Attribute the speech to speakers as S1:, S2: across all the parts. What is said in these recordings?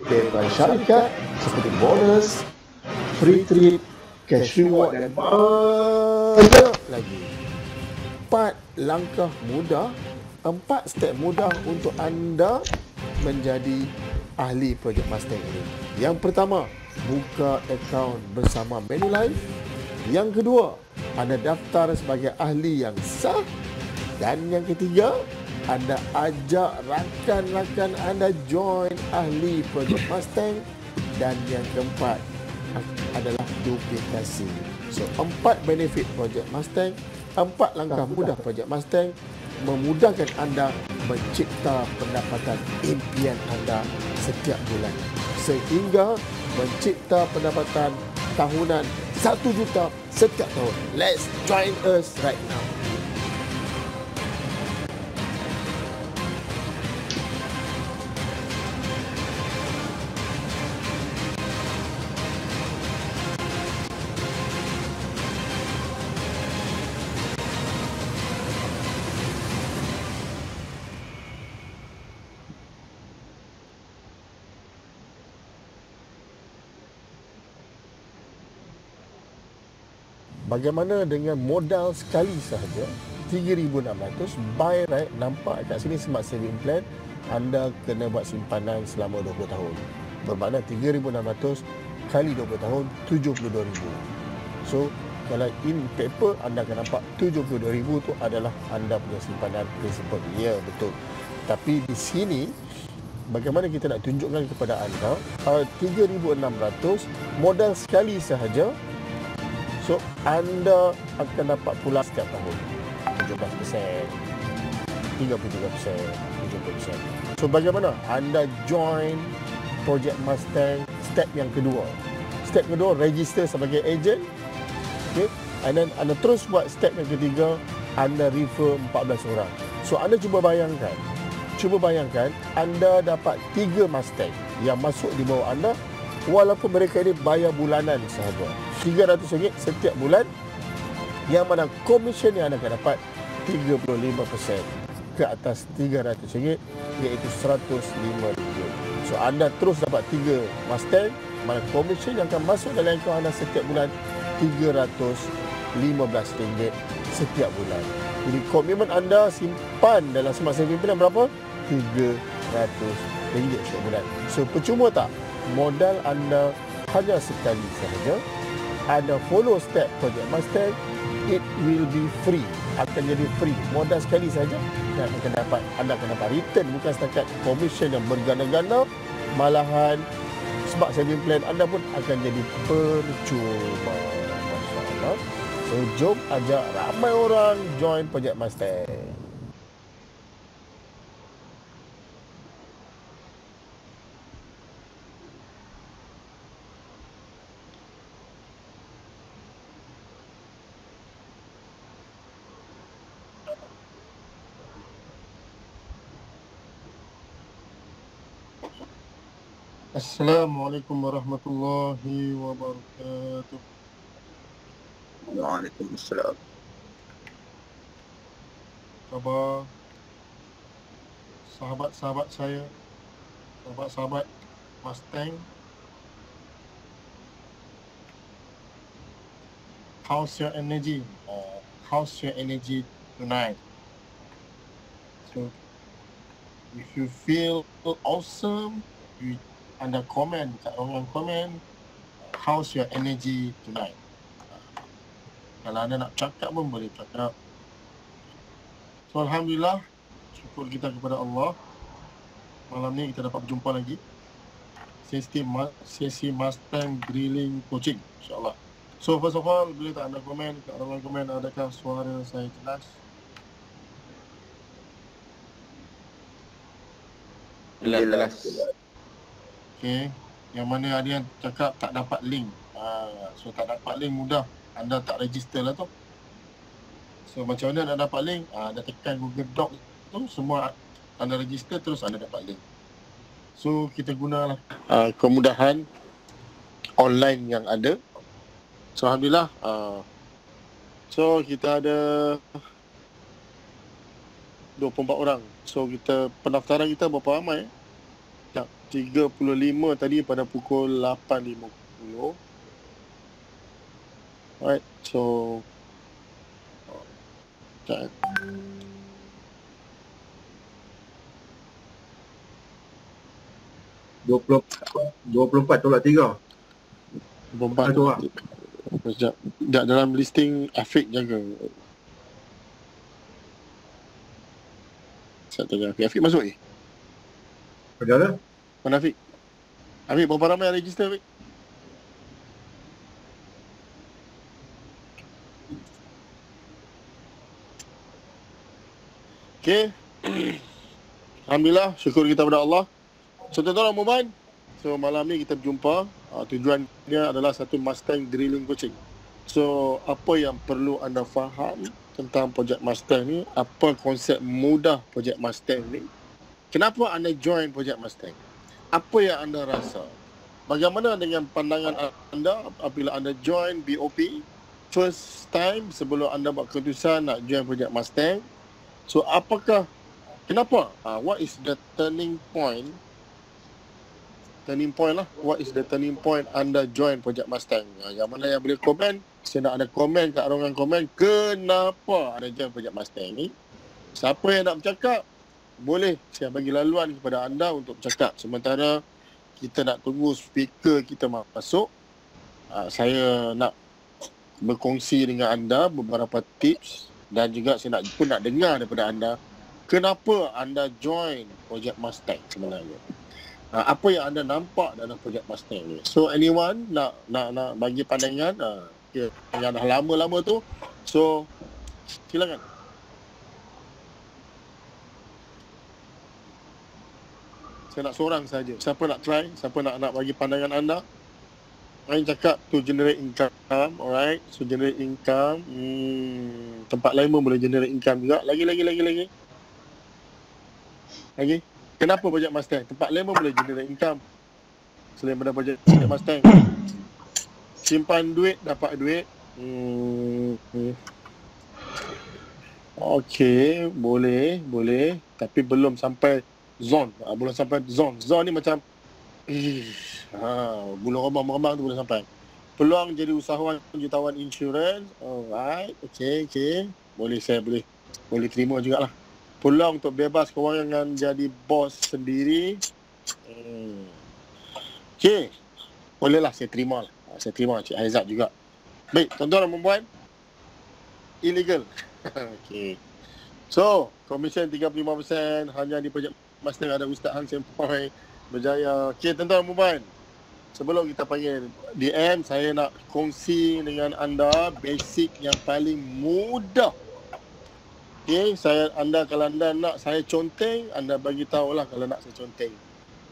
S1: daripada syarikat seperti bonus, free trip, cash reward dan banyak lagi. 4 langkah mudah, 4 step mudah untuk anda menjadi ahli projek Mustang ini. Yang pertama, buka akaun bersama Manulife. Yang kedua, anda daftar sebagai ahli yang sah. Dan yang ketiga, anda ajak rakan-rakan anda join ahli projek Mustang. Dan yang keempat adalah duplikasi. So, 4 benefit projek Mustang, 4 langkah mudah projek Mustang memudahkan anda mencipta pendapatan impian anda setiap bulan sehingga mencipta pendapatan tahunan 1 juta setiap tahun. Let's join us right now. Bagaimana dengan modal sekali sahaja 3,600 buy right, nampak kat sini smart saving plan, anda kena buat simpanan selama 20 tahun. Bermakna 3,600 kali 20 tahun 72,000. So kalau in paper anda akan nampak 72,000 tu adalah anda punya simpanan principal. Ya, betul. Tapi di sini bagaimana kita nak tunjukkan kepada anda 3,600 modal sekali sahaja. So, anda akan dapat pula setiap tahun 17%, 33%, 70%. So, bagaimana anda join projek Mustang step yang kedua? Step kedua, register sebagai agent. Okay. And then anda terus buat step yang ketiga, anda refer 14 orang. So, anda cuba bayangkan anda dapat 3 Mustang yang masuk di bawah anda walaupun mereka ini bayar bulanan sahaja. RM300 setiap bulan, yang mana komisen yang anda akan dapat 35% ke atas RM300 iaitu RM105. So anda terus dapat 3 Mustang, mana komisen yang akan masuk dalam akaun anda setiap bulan RM315 setiap bulan. Jadi komitmen anda simpan dalam smart saving plan berapa? RM300 setiap bulan. So percuma tak? Modal anda hanya sekali sahaja. Anda follow step projek Mustang, it will be free. Akan jadi free. Modal sekali saja dan anda akan dapat return, bukan setakat komisen yang berganda-ganda, malahan smart saving plan anda pun akan jadi percuma. Masya Allah. So jom ajak ramai orang join projek Mustang. Assalamualaikum warahmatullahi wabarakatuh.
S2: Waalaikumsalam.
S1: Khabar sahabat-sahabat saya, sahabat-sahabat Mustang. How's your energy? How's your energy tonight? So, if you feel awesome, anda komen kat ruangan komen, how's your energy tonight? Kalau anda nak cakap pun boleh cakap. So alhamdulillah, syukur kita kepada Allah, malam ni kita dapat berjumpa lagi sesi Mustang Drilling Coaching, insyaAllah. So first of all, boleh tak anda komen kat ruangan komen, adakah suara saya jelas?
S2: Jelas.
S1: Okay, yang mana ada yang cakap tak dapat link. So tak dapat link mudah, anda tak register lah tu. So macam mana nak dapat link? Anda tekan Google Doc tu, semua anda register, terus anda dapat link. So kita gunalah kemudahan online yang ada. So alhamdulillah, so kita ada 24 orang. So kita pendaftaran kita berapa ramai? sekejap. 35 tadi pada pukul 8.50. Alright, so sekejap.
S3: 24 tolak 3.
S1: 24.
S3: Tolak.
S1: Sekejap. Dalam listing Afiq jaga. Saya tanya Afiq masuk ni?
S3: Ada lah.
S1: Mana Afiq? Afiq, berapa ramai yang register Afiq? Okay. Alhamdulillah, syukur kita kepada Allah. So tuan-tuan dan puan, so malam ni kita berjumpa. Tujuannya adalah satu Mustang drilling coaching. So apa yang perlu anda faham tentang projek Mustang ni, apa konsep mudah projek Mustang ni, kenapa anda join projek Mustang, apa yang anda rasa, bagaimana dengan pandangan anda apabila anda join BOP first time sebelum anda buat keputusan nak join projek Mustang. So apakah, kenapa, what is the turning point lah, what is the turning point anda join projek Mustang? Yang mana yang boleh komen, saya nak ada komen kat ruangan komen, kenapa anda join projek Mustang ni. Siapa yang nak bercakap, boleh saya bagi laluan kepada anda untuk bercakap. Sementara kita nak tunggu speaker kita masuk, saya nak berkongsi dengan anda beberapa tips dan juga saya nak dengar daripada anda, kenapa anda join projek Mustang sebenarnya. Apa yang anda nampak dalam projek Mustang ni. So anyone nak bagi pandangan, yang dah lama-lama tu, so silakan. Saya nak seorang saja. Siapa nak try, siapa nak bagi pandangan anda. Main cakap to generate income, alright. So generate income, tempat lain pun boleh generate income juga. Lagi. Kenapa projek Mustang? Tempat lain pun boleh generate income selain daripada projek Mustang. Simpan duit, dapat duit. Okey, boleh. Tapi belum sampai zone. Belum sampai zone. Zone ni macam bulu rembang tu boleh sampai. Peluang jadi usahawan jutawan insurans. Alright, okey. Saya boleh terima jugalah. Peluang untuk bebas kewangan jadi bos sendiri. Okey. Bolehlah, saya terima lah. Saya terima Cik Aizat juga. Baik, tuan-tuan dan puan, illegal. Okey. So, komisen 35% hanya di projek Mustang ada Ustaz Hang Sempai berjaya. Okey, tuan-tuan dan puan, sebelum kita panggil DM, saya nak kongsi dengan anda basic yang paling mudah. Okay, kalau anda nak saya conteng, anda bagi tahulah kalau nak saya conteng.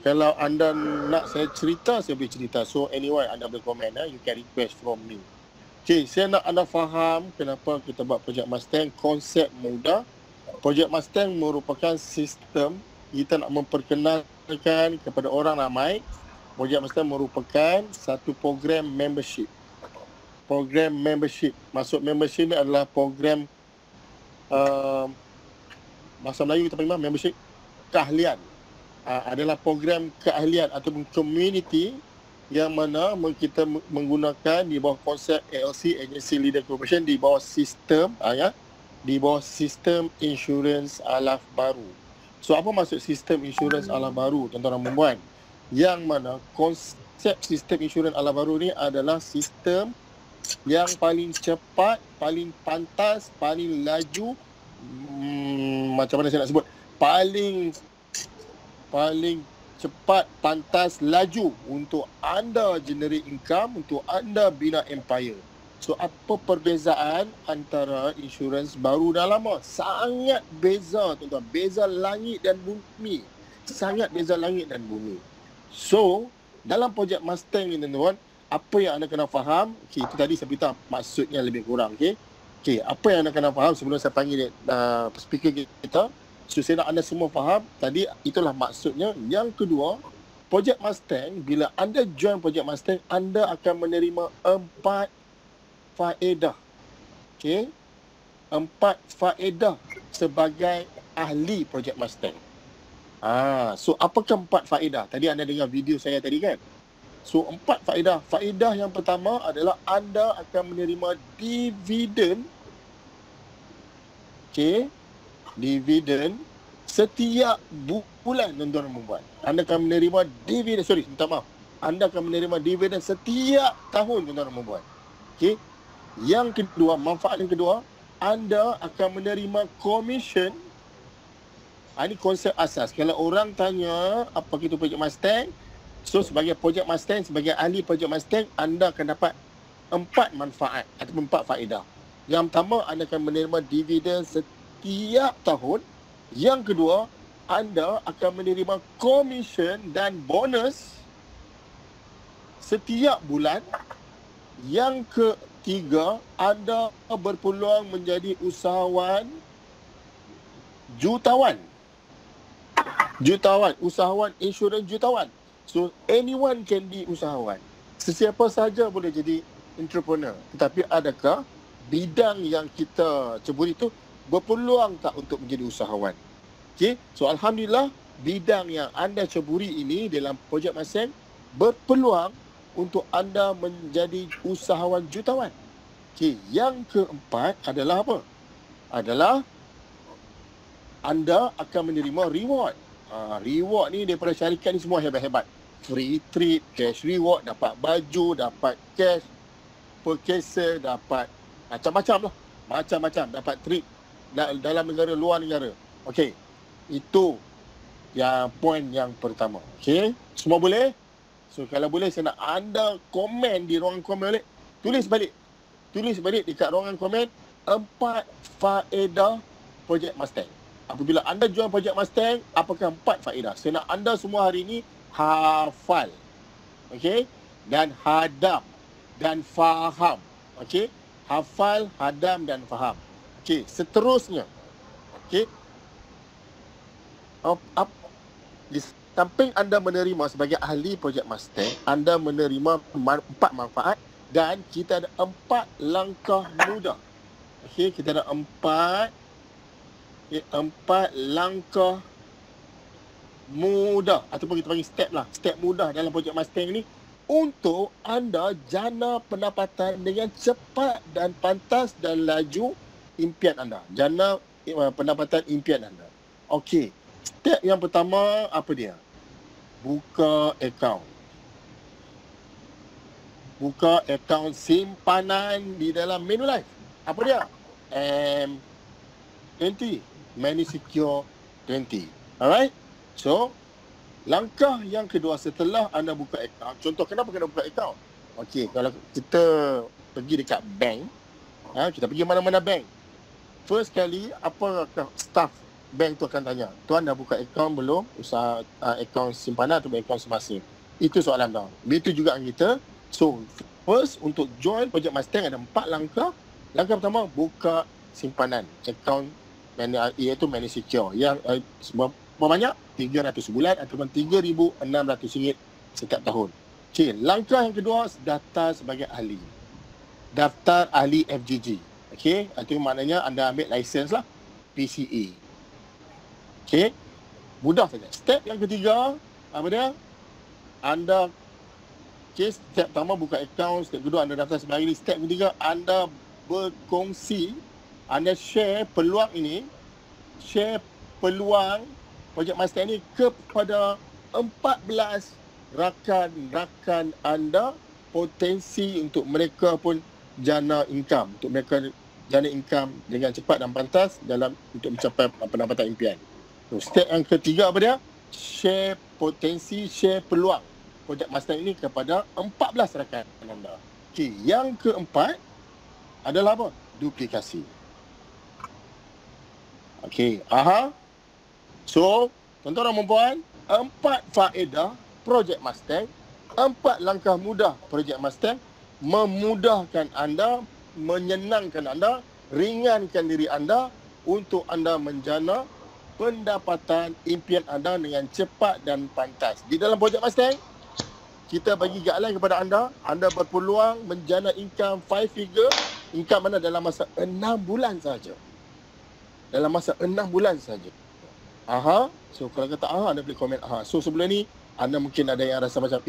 S1: Kalau anda nak saya cerita, saya boleh cerita. So anyway, anda boleh komen, you can request from me. Okay, saya nak anda faham kenapa kita buat projek Mustang. Konsep mudah. Projek Mustang merupakan sistem kita nak memperkenalkan kepada orang ramai. Projek Mustang merupakan satu program membership. Program membership. Maksud membership ni adalah program bahasa Melayu kita panggil membership, keahlian. Adalah program keahlian ataupun community yang mana kita menggunakan di bawah konsep ALC, Agency Leader Corporation, di bawah sistem di bawah sistem insurans ala baru. So apa maksud sistem insurans ala baru, tuan-tuan dan puan? Yang mana konsep sistem insurans ala baru ni adalah sistem yang paling cepat, paling pantas, paling laju, macam mana saya nak sebut, paling cepat, pantas, laju untuk anda generate income, untuk anda bina empire. So apa perbezaan antara insurans baru dan lama? Sangat beza, tuan-tuan. Beza langit dan bumi. Sangat beza langit dan bumi. So dalam projek Mustang ni, tuan-tuan, apa yang anda kena faham, itu tadi saya beritahu maksudnya lebih kurang. Okey, apa yang anda kena faham sebelum saya panggil speaker kita. So saya nak anda semua faham, tadi itulah maksudnya. Yang kedua, projek Mustang, bila anda join projek Mustang, anda akan menerima 4 faedah. Okey, 4 faedah sebagai ahli projek Mustang. So apakah 4 faedah? Tadi anda dengar video saya tadi kan? So 4 faedah. Faedah yang pertama adalah anda akan menerima dividen. Okey. Dividen setiap bulan, tuan-tuan dan puan. Anda akan menerima dividen, minta maaf. Anda akan menerima dividen setiap tahun, tuan-tuan dan puan. Okey. Yang kedua, manfaat yang kedua, anda akan menerima komisen. Ini konsep asas. Kalau orang tanya apa itu projek Mustang, so sebagai projek Mustang, sebagai ahli projek Mustang, anda akan dapat 4 manfaat ataupun 4 faedah. Yang pertama, anda akan menerima dividen setiap tahun. Yang kedua, anda akan menerima komisen dan bonus setiap bulan. Yang ketiga, anda berpeluang menjadi usahawan jutawan. Usahawan insurans jutawan. So anyone can be usahawan. Sesiapa saja boleh jadi entrepreneur. Tetapi adakah bidang yang kita ceburi itu berpeluang tak untuk menjadi usahawan? Okey, so alhamdulillah bidang yang anda ceburi ini dalam projek Mustang berpeluang untuk anda menjadi usahawan jutawan. Okey, yang keempat adalah apa? Adalah anda akan menerima reward. Reward ni daripada syarikat ni semua hebat-hebat. Free trip, cash reward, dapat baju, dapat cash, per case, dapat macam-macam lah. Macam-macam, dapat trip dalam negara, luar negara. Okey, itu yang poin yang pertama. Okey, semua boleh? So kalau boleh, saya nak anda komen di ruangan komen balik. Tulis balik dekat ruangan komen 4 faedah projek Mustang. Apabila anda jual projek Mustang, apakah 4 faedah? Saya nak anda semua hari ini hafal. Okey? Dan hadam dan faham. Okey? Hafal, hadam dan faham. Okey, seterusnya. Okey? Di samping anda menerima sebagai ahli projek Mustang, anda menerima 4 manfaat dan kita ada 4 langkah mudah. Okey, kita ada 4 langkah mudah ataupun kita panggil step lah. Step mudah dalam projek Mustang ni untuk anda jana pendapatan dengan cepat dan pantas dan laju impian anda. Jana pendapatan impian anda. Okey. Step yang pertama apa dia? Buka akaun. Buka akaun simpanan di dalam Manulife. Apa dia? M20. MoneySecure 20. Alright? So, langkah yang kedua setelah anda buka akaun. Contoh, kenapa kena buka akaun? Okey, kalau kita pergi dekat bank, kita pergi mana-mana bank. First kali, apakah staff bank tu akan tanya? Tuan dah buka akaun belum? Usaha akaun simpanan atau akaun semasa? Itu soalan tuan. Begitu juga kita. So, first untuk join projek Mustang ada 4 langkah. Langkah pertama, buka simpanan. Akaun iaitu MoneySecure yang berapa banyak? 300 sebulan ataupun RM3,600 setiap tahun. Okey, langkah yang kedua, daftar sebagai ahli. Daftar ahli FGG. Okey, itu maknanya anda ambil license lah, PCE. Okey, mudah saja. Step yang ketiga, apa dia? Anda step pertama buka akaun, step kedua anda daftar sebagai ahli, step ketiga anda berkongsi, anda share peluang ini, share peluang projek Mustang ini kepada 14 rakan-rakan anda, potensi untuk mereka pun jana income, untuk mereka jana income dengan cepat dan pantas dalam untuk mencapai pendapatan impian. So, step yang ketiga apa dia? Share potensi, share peluang projek Mustang ini kepada 14 rakan anda. Okey, yang keempat adalah apa? Duplikasi. Okey, So, tuan-tuan dan puan, 4 faedah projek Mustang, 4 langkah mudah projek Mustang memudahkan anda, menyenangkan anda, ringankan diri anda untuk anda menjana pendapatan impian anda dengan cepat dan pantas. Di dalam projek Mustang, kita bagi guideline kepada anda berpeluang menjana income 5 figure, income mana dalam masa 6 bulan saja. Dalam masa 6 bulan saja. aha. So kalau kata aha, anda boleh komen aha. So sebelum ni anda mungkin ada yang rasa macam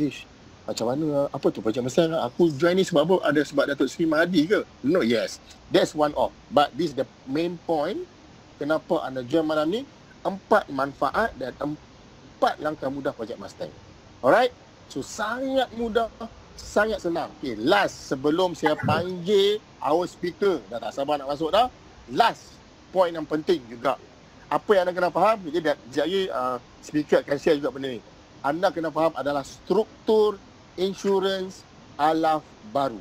S1: macam mana, apa tu projek Mustang, aku join ni sebab apa, ada sebab Datuk Seri Mahathir ke? No, yes, that's one of, but this is the main point kenapa anda join malam ni. 4 manfaat dan 4 langkah mudah projek Mustang. Alright, so sangat mudah, sangat senang. Okay, last sebelum saya panggil our speaker, dah tak sabar nak masuk dah. Last point yang penting juga, apa yang anda kena faham, jadi speaker akan share juga benda ni. Anda kena faham adalah struktur insurans alaf baru.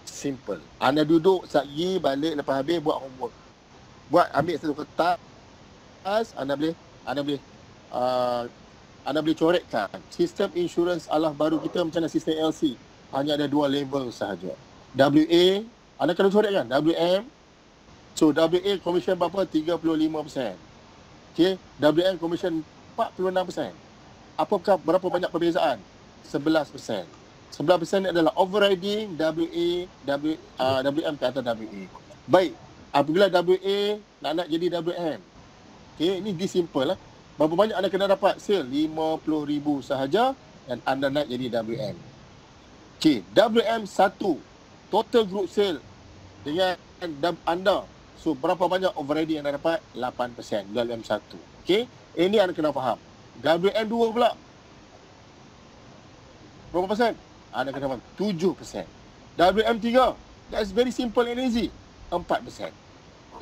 S1: Simple. Anda duduk sekejap, balik lepas habis buat homework. Ambil satu kertas, anda boleh coretkan sistem insurans alaf baru kita macam mana sistem LC. Hanya ada 2 level sahaja. WA, anda kena coretkan WM. So WA commission berapa? 35%. Okay, WM commission 46%. Apakah berapa banyak perbezaan? 11%. 11% adalah overriding WM ke atas WA. Baik, apabila WA nak jadi WM. Okay, ini simple lah. Berapa banyak anda kena dapat sale? 50,000 sahaja dan anda nak jadi WM. Okay, WM1 total group sale dengan anda. So berapa banyak overriding yang anda dapat? 8% WM1. Okay, ini anda kena faham. WM2 pula berapa persen? Anda kena faham 7%. WM3, that's very simple and easy, 4%.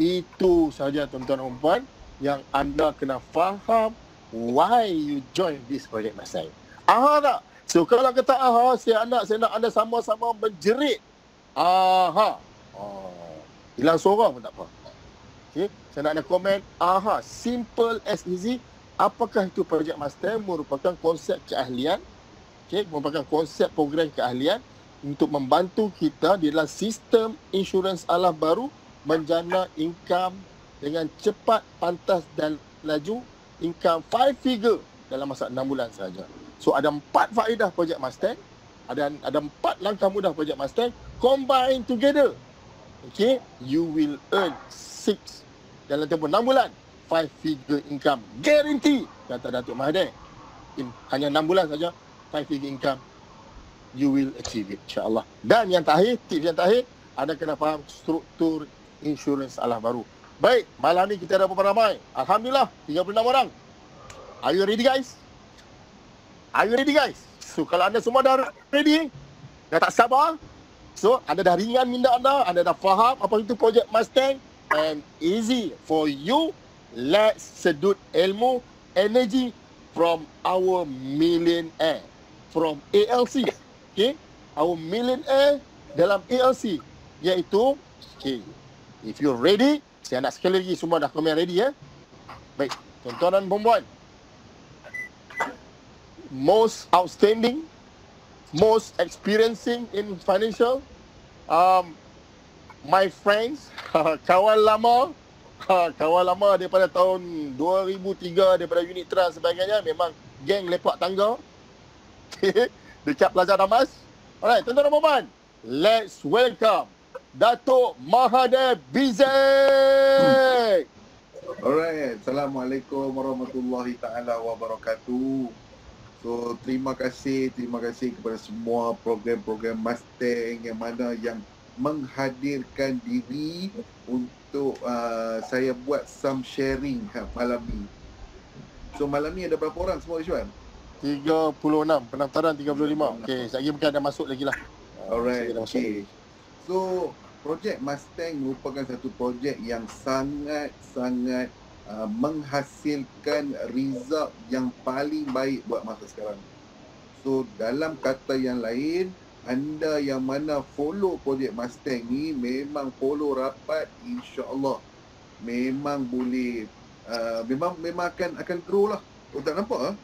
S1: Itu sahaja tuan-tuan dan puan yang anda kena faham why you join this project Mustang. Aha tak? So kalau kata aha, saya nak anda sama-sama menjerit. Aha. Hilang suara pun tak apa. Okay, saya nak ada komen. Aha, simple as easy. Apakah itu projek Mustang? Merupakan konsep keahlian. Okay, merupakan konsep program keahlian untuk membantu kita di dalam sistem insurans alaf baru menjana income dengan cepat, pantas dan laju, income 5 figure dalam masa 6 bulan sahaja. So ada 4 faedah projek Mustang, ada 4 langkah mudah projek Mustang combine together. Okay, you will earn 6 dalam tempoh 6 bulan 5 figure income guarantee, kata Datuk Mahathir. Hanya 6 bulan saja 5 figure income, you will achieve it, insyaAllah. Dan yang terakhir, tips yang terakhir, anda kena faham struktur insurans alaf baru. Baik, malam ni kita ada berapa ramai? Alhamdulillah, 36 orang. Are you ready guys? Are you ready guys? So kalau anda semua dah ready, dah tak sabar, so anda dah ringan minda anda dah faham apa itu projek Mustang, and easy for you. Let's sedut ilmu, energy from our millionaire. From ALC, okay, our millionaire dalam ALC, iaitu, okay, if you're ready, saya nak sekali lagi semua dah komen ready ya. Baik, tuan-tuan dan puan-puan, most outstanding, most experiencing in financial, my friends, kawan lama daripada tahun 2003, daripada unit trust sebagainya, memang geng lepak tangga dekat Plaza Damas. Alright, tuan-tuan dan puan-puan, let's welcome Datuk Mahathir Bizek.
S2: Alright, Assalamualaikum warahmatullahi taala wabarakatuh. So terima kasih kepada semua program-program Mustang yang mana yang menghadirkan diri untuk saya buat some sharing malam ni. So malam ni ada berapa orang semua, Ishwan?
S1: 36, pendaftaran 35. Okey, sekejap lagi mungkin ada masuk lagi lah.
S2: Alright, okay. So, projek Mustang merupakan satu projek yang sangat-sangat menghasilkan result yang paling baik buat masa sekarang. So, dalam kata yang lain, anda yang mana follow projek Mustang ni memang follow rapat, insya-Allah memang boleh memang akan grow lah. Oh, tak nampak ah?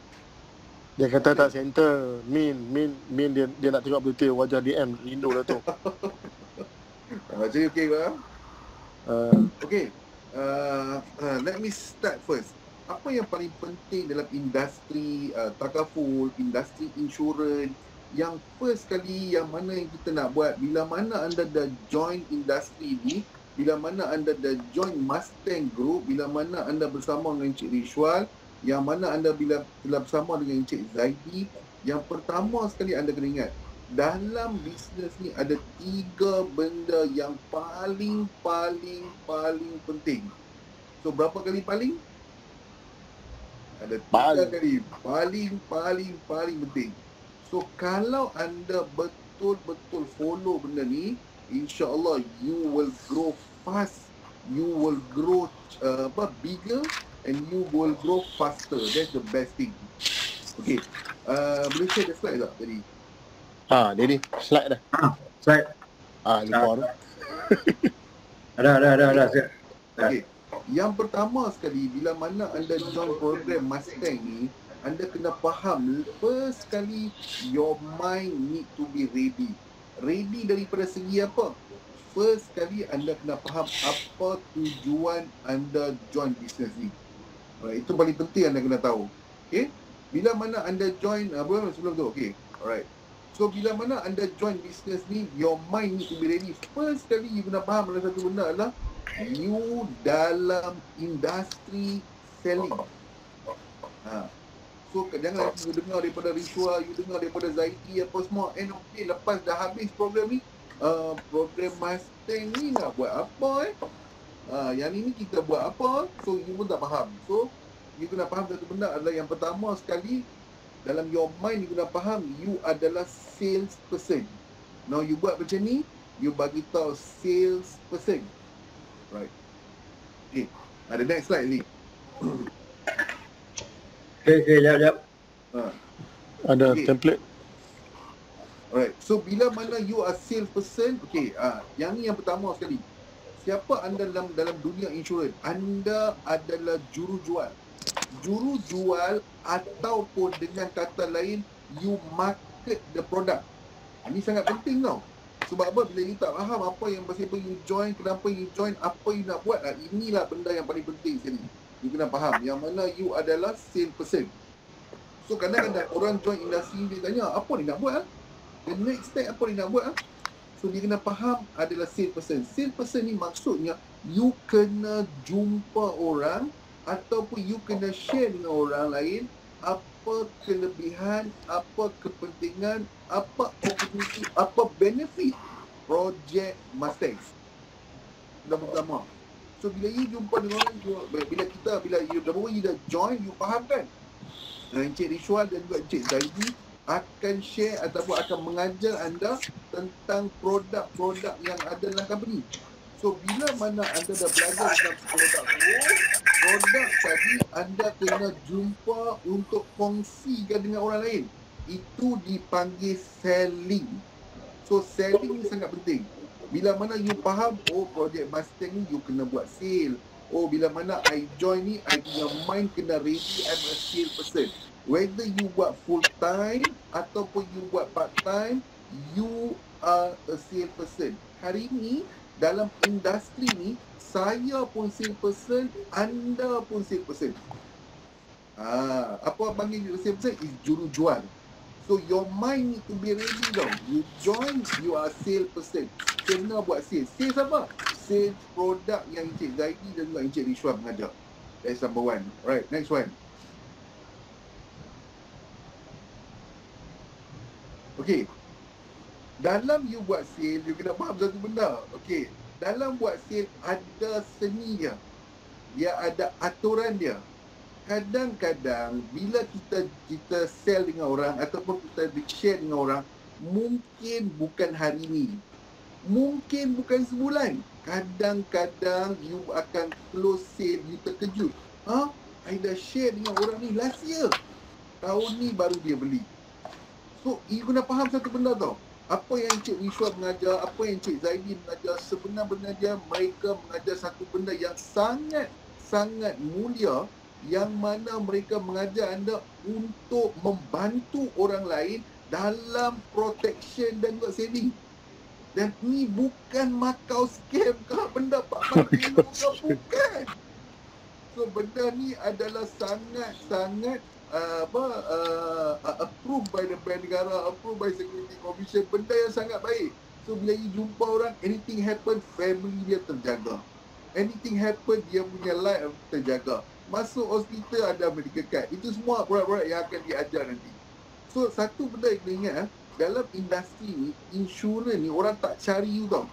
S1: Dia kata tak center, Min dia nak tengok betul wajah DM rindu lah tu.
S2: Jadi okey ke? Okay. Let me start first. Apa yang paling penting dalam industri takaful, industri insurans, yang first kali yang mana yang kita nak buat bila mana anda dah join industri ni, bila mana anda dah join Mustang Group, bila mana anda bersama dengan Encik Rishwal, yang mana anda bila telah bersama dengan Encik Zaidi, yang pertama sekali anda kena ingat, dalam bisnes ni ada 3 benda yang paling penting. So berapa kali paling? Ada 3 kali paling penting. So kalau anda betul-betul follow benda ni, insya-Allah you will grow fast, you will grow bigger and you will grow faster. That's the best thing. Okay. Boleh share the slide tak tadi?
S1: Jadi slide dah.
S3: Slide.
S1: Lupa tu.
S3: Ada. Siap.
S2: Okay. Yang pertama sekali, bila mana anda join program Mustang ni, anda kena faham, first sekali, your mind need to be ready. Ready daripada segi apa? First sekali, anda kena faham apa tujuan anda join business ni. Alright, itu paling penting anda kena tahu. Okay? Bila mana anda join, sebelum tu, okay. Alright. So, bila mana anda join business ni, your mind need to be ready. First sekali, you kena faham ada satu benda adalah, you dalam industri selling. So jangan you dengar daripada Rishwa, you dengar daripada Zaidi apa semua, okay, lepas dah habis program ni, program Mustang ni nak buat apa yang ini kita buat apa, so you pun tak faham. So you kena faham satu benda adalah, yang pertama sekali, dalam your mind you kena faham you adalah sales person. Now you buat macam ni, you bagi tahu sales person. Right. Okay. Ada next slide ni.
S3: Okay, jap.
S1: Ada template.
S2: Alright. So bila mana you are sales person, okay, yang ni yang pertama sekali. Siapa anda dalam dunia insurans? Anda adalah jurujual. Jurujual ataupun dengan kata lain, you market the product. Ini sangat penting tau. Sebab apa? Bila you tak faham apa yang pasal you join, kenapa you join, apa you nak buat, inilah benda yang paling penting sekali. You kena faham yang mana you adalah sales person. So kadang-kadang orang join industri, dia tanya, apa dia nak buat? The next step apa dia nak buat? So dia kena faham adalah sales person. Sales person ni maksudnya you kena jumpa orang ataupun you kena share dengan orang lain apa kelebihan, apa kepentingan, apa opportunity, apa benefit projek Mustang. Dah pertama. So bila you jumpa dengan orang, bila you dah join, you faham kan? Encik Rishwal dan juga Encik Zaidi akan share ataupun akan mengajar anda tentang produk-produk yang ada dalam company. So bila mana anda dah belajar tentang produk tadi, anda kena jumpa untuk kongsikan dengan orang lain. Itu dipanggil selling. So selling ni sangat penting. Bila mana you faham, projek Mustang ni you kena buat sale. Bila mana I join ni, I punya mind kena ready, I'm a sales person. Whether you buat full time ataupun you buat part time, you are a sales person. Hari ni dalam industri ni, saya pun sales person, anda pun sales person. Apa panggil sales person? Is jurujual. So your mind need to be ready tau. You join, you are sales person. Kena buat sales. Sales apa? Sales produk yang Encik Zaidi dan juga Encik Rishwa mengajar. That's number one. Alright, next one. Okay. Dalam you buat sale, you kena faham satu benda. Okay. Dalam buat sale, ada seni dia. Dia ada aturan dia. Kadang-kadang, bila kita sell dengan orang ataupun kita share dengan orang, mungkin bukan hari ni. Mungkin bukan sebulan. Kadang-kadang, you akan close sale, you terkejut. I dah share dengan orang ni last year. Tahun ni baru dia beli. So, you kena faham satu benda tau. Apa yang Encik Rishwa mengajar, apa yang Encik Zaidi mengajar, sebenarnya mereka mengajar satu benda yang sangat mulia, yang mana mereka mengajar anda untuk membantu orang lain dalam protection dan juga saving. Dan ni bukan Makau scam ke benda Pak Makino ke, bukan. So benda ni adalah sangat approved by the Bank Negara, approved by Security Commission, benda yang sangat baik. So bila you jumpa orang, anything happen, family dia terjaga. Anything happen, dia punya life terjaga. Masuk hospital ada medical card. Itu semua produk-produk yang akan diajar nanti. So satu benda yang kena ingat, dalam industri ni, insurans ni orang tak cari you tau.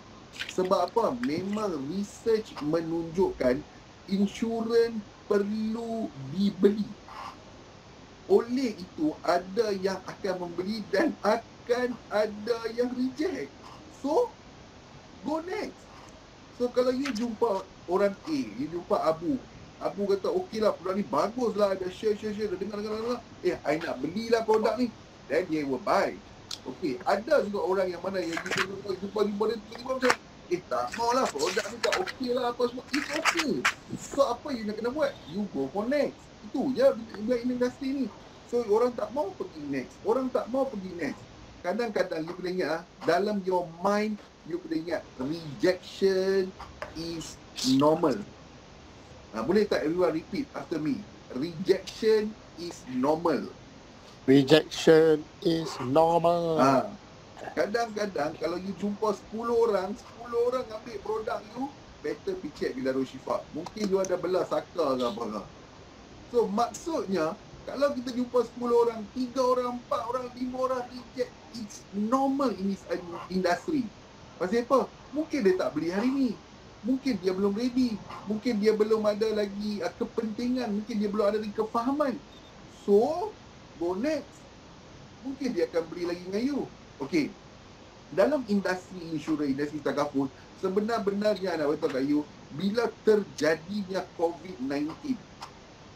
S2: Sebab apa? Memang research menunjukkan insurans perlu dibeli. Oleh itu, ada yang akan membeli dan akan ada yang reject. So, go next. So, kalau you jumpa orang A, you jumpa Abu kata, okey lah, produk ni bagus lah, ada share, dah dengar. I nak belilah produk ni. Then they will buy. Okey, ada juga orang yang mana yang jumpa dia tiba-tiba macam, tak maulah, produk ni tak okey lah, apa semua. It's okay. So, apa you nak kena buat? You go for next. Itu je buat industri ni. So, orang tak mau pergi next. Kadang-kadang you kena ingat, dalam your mind, you kena ingat, rejection is normal. Boleh tak everyone repeat after me? Rejection is normal.
S1: Rejection is normal.
S2: Kadang-kadang kalau you jumpa 10 orang ambil produk you, better pergi check di Darul Shifa. Mungkin you ada belah saka ke apa. So maksudnya, kalau kita jumpa 10 orang, 3 orang, 4 orang, 5 orang reject, it's normal in this industry. Pasal apa? Mungkin dia tak beli hari ni. Mungkin dia belum ready. Mungkin dia belum ada lagi kepentingan. Mungkin dia belum ada lagi kefahaman. So, go next. Mungkin dia akan beli lagi dengan you. Okay. Dalam industri insurans, industri takaful, sebenar-benarnya nak beritahu kat you, bila terjadinya COVID-19,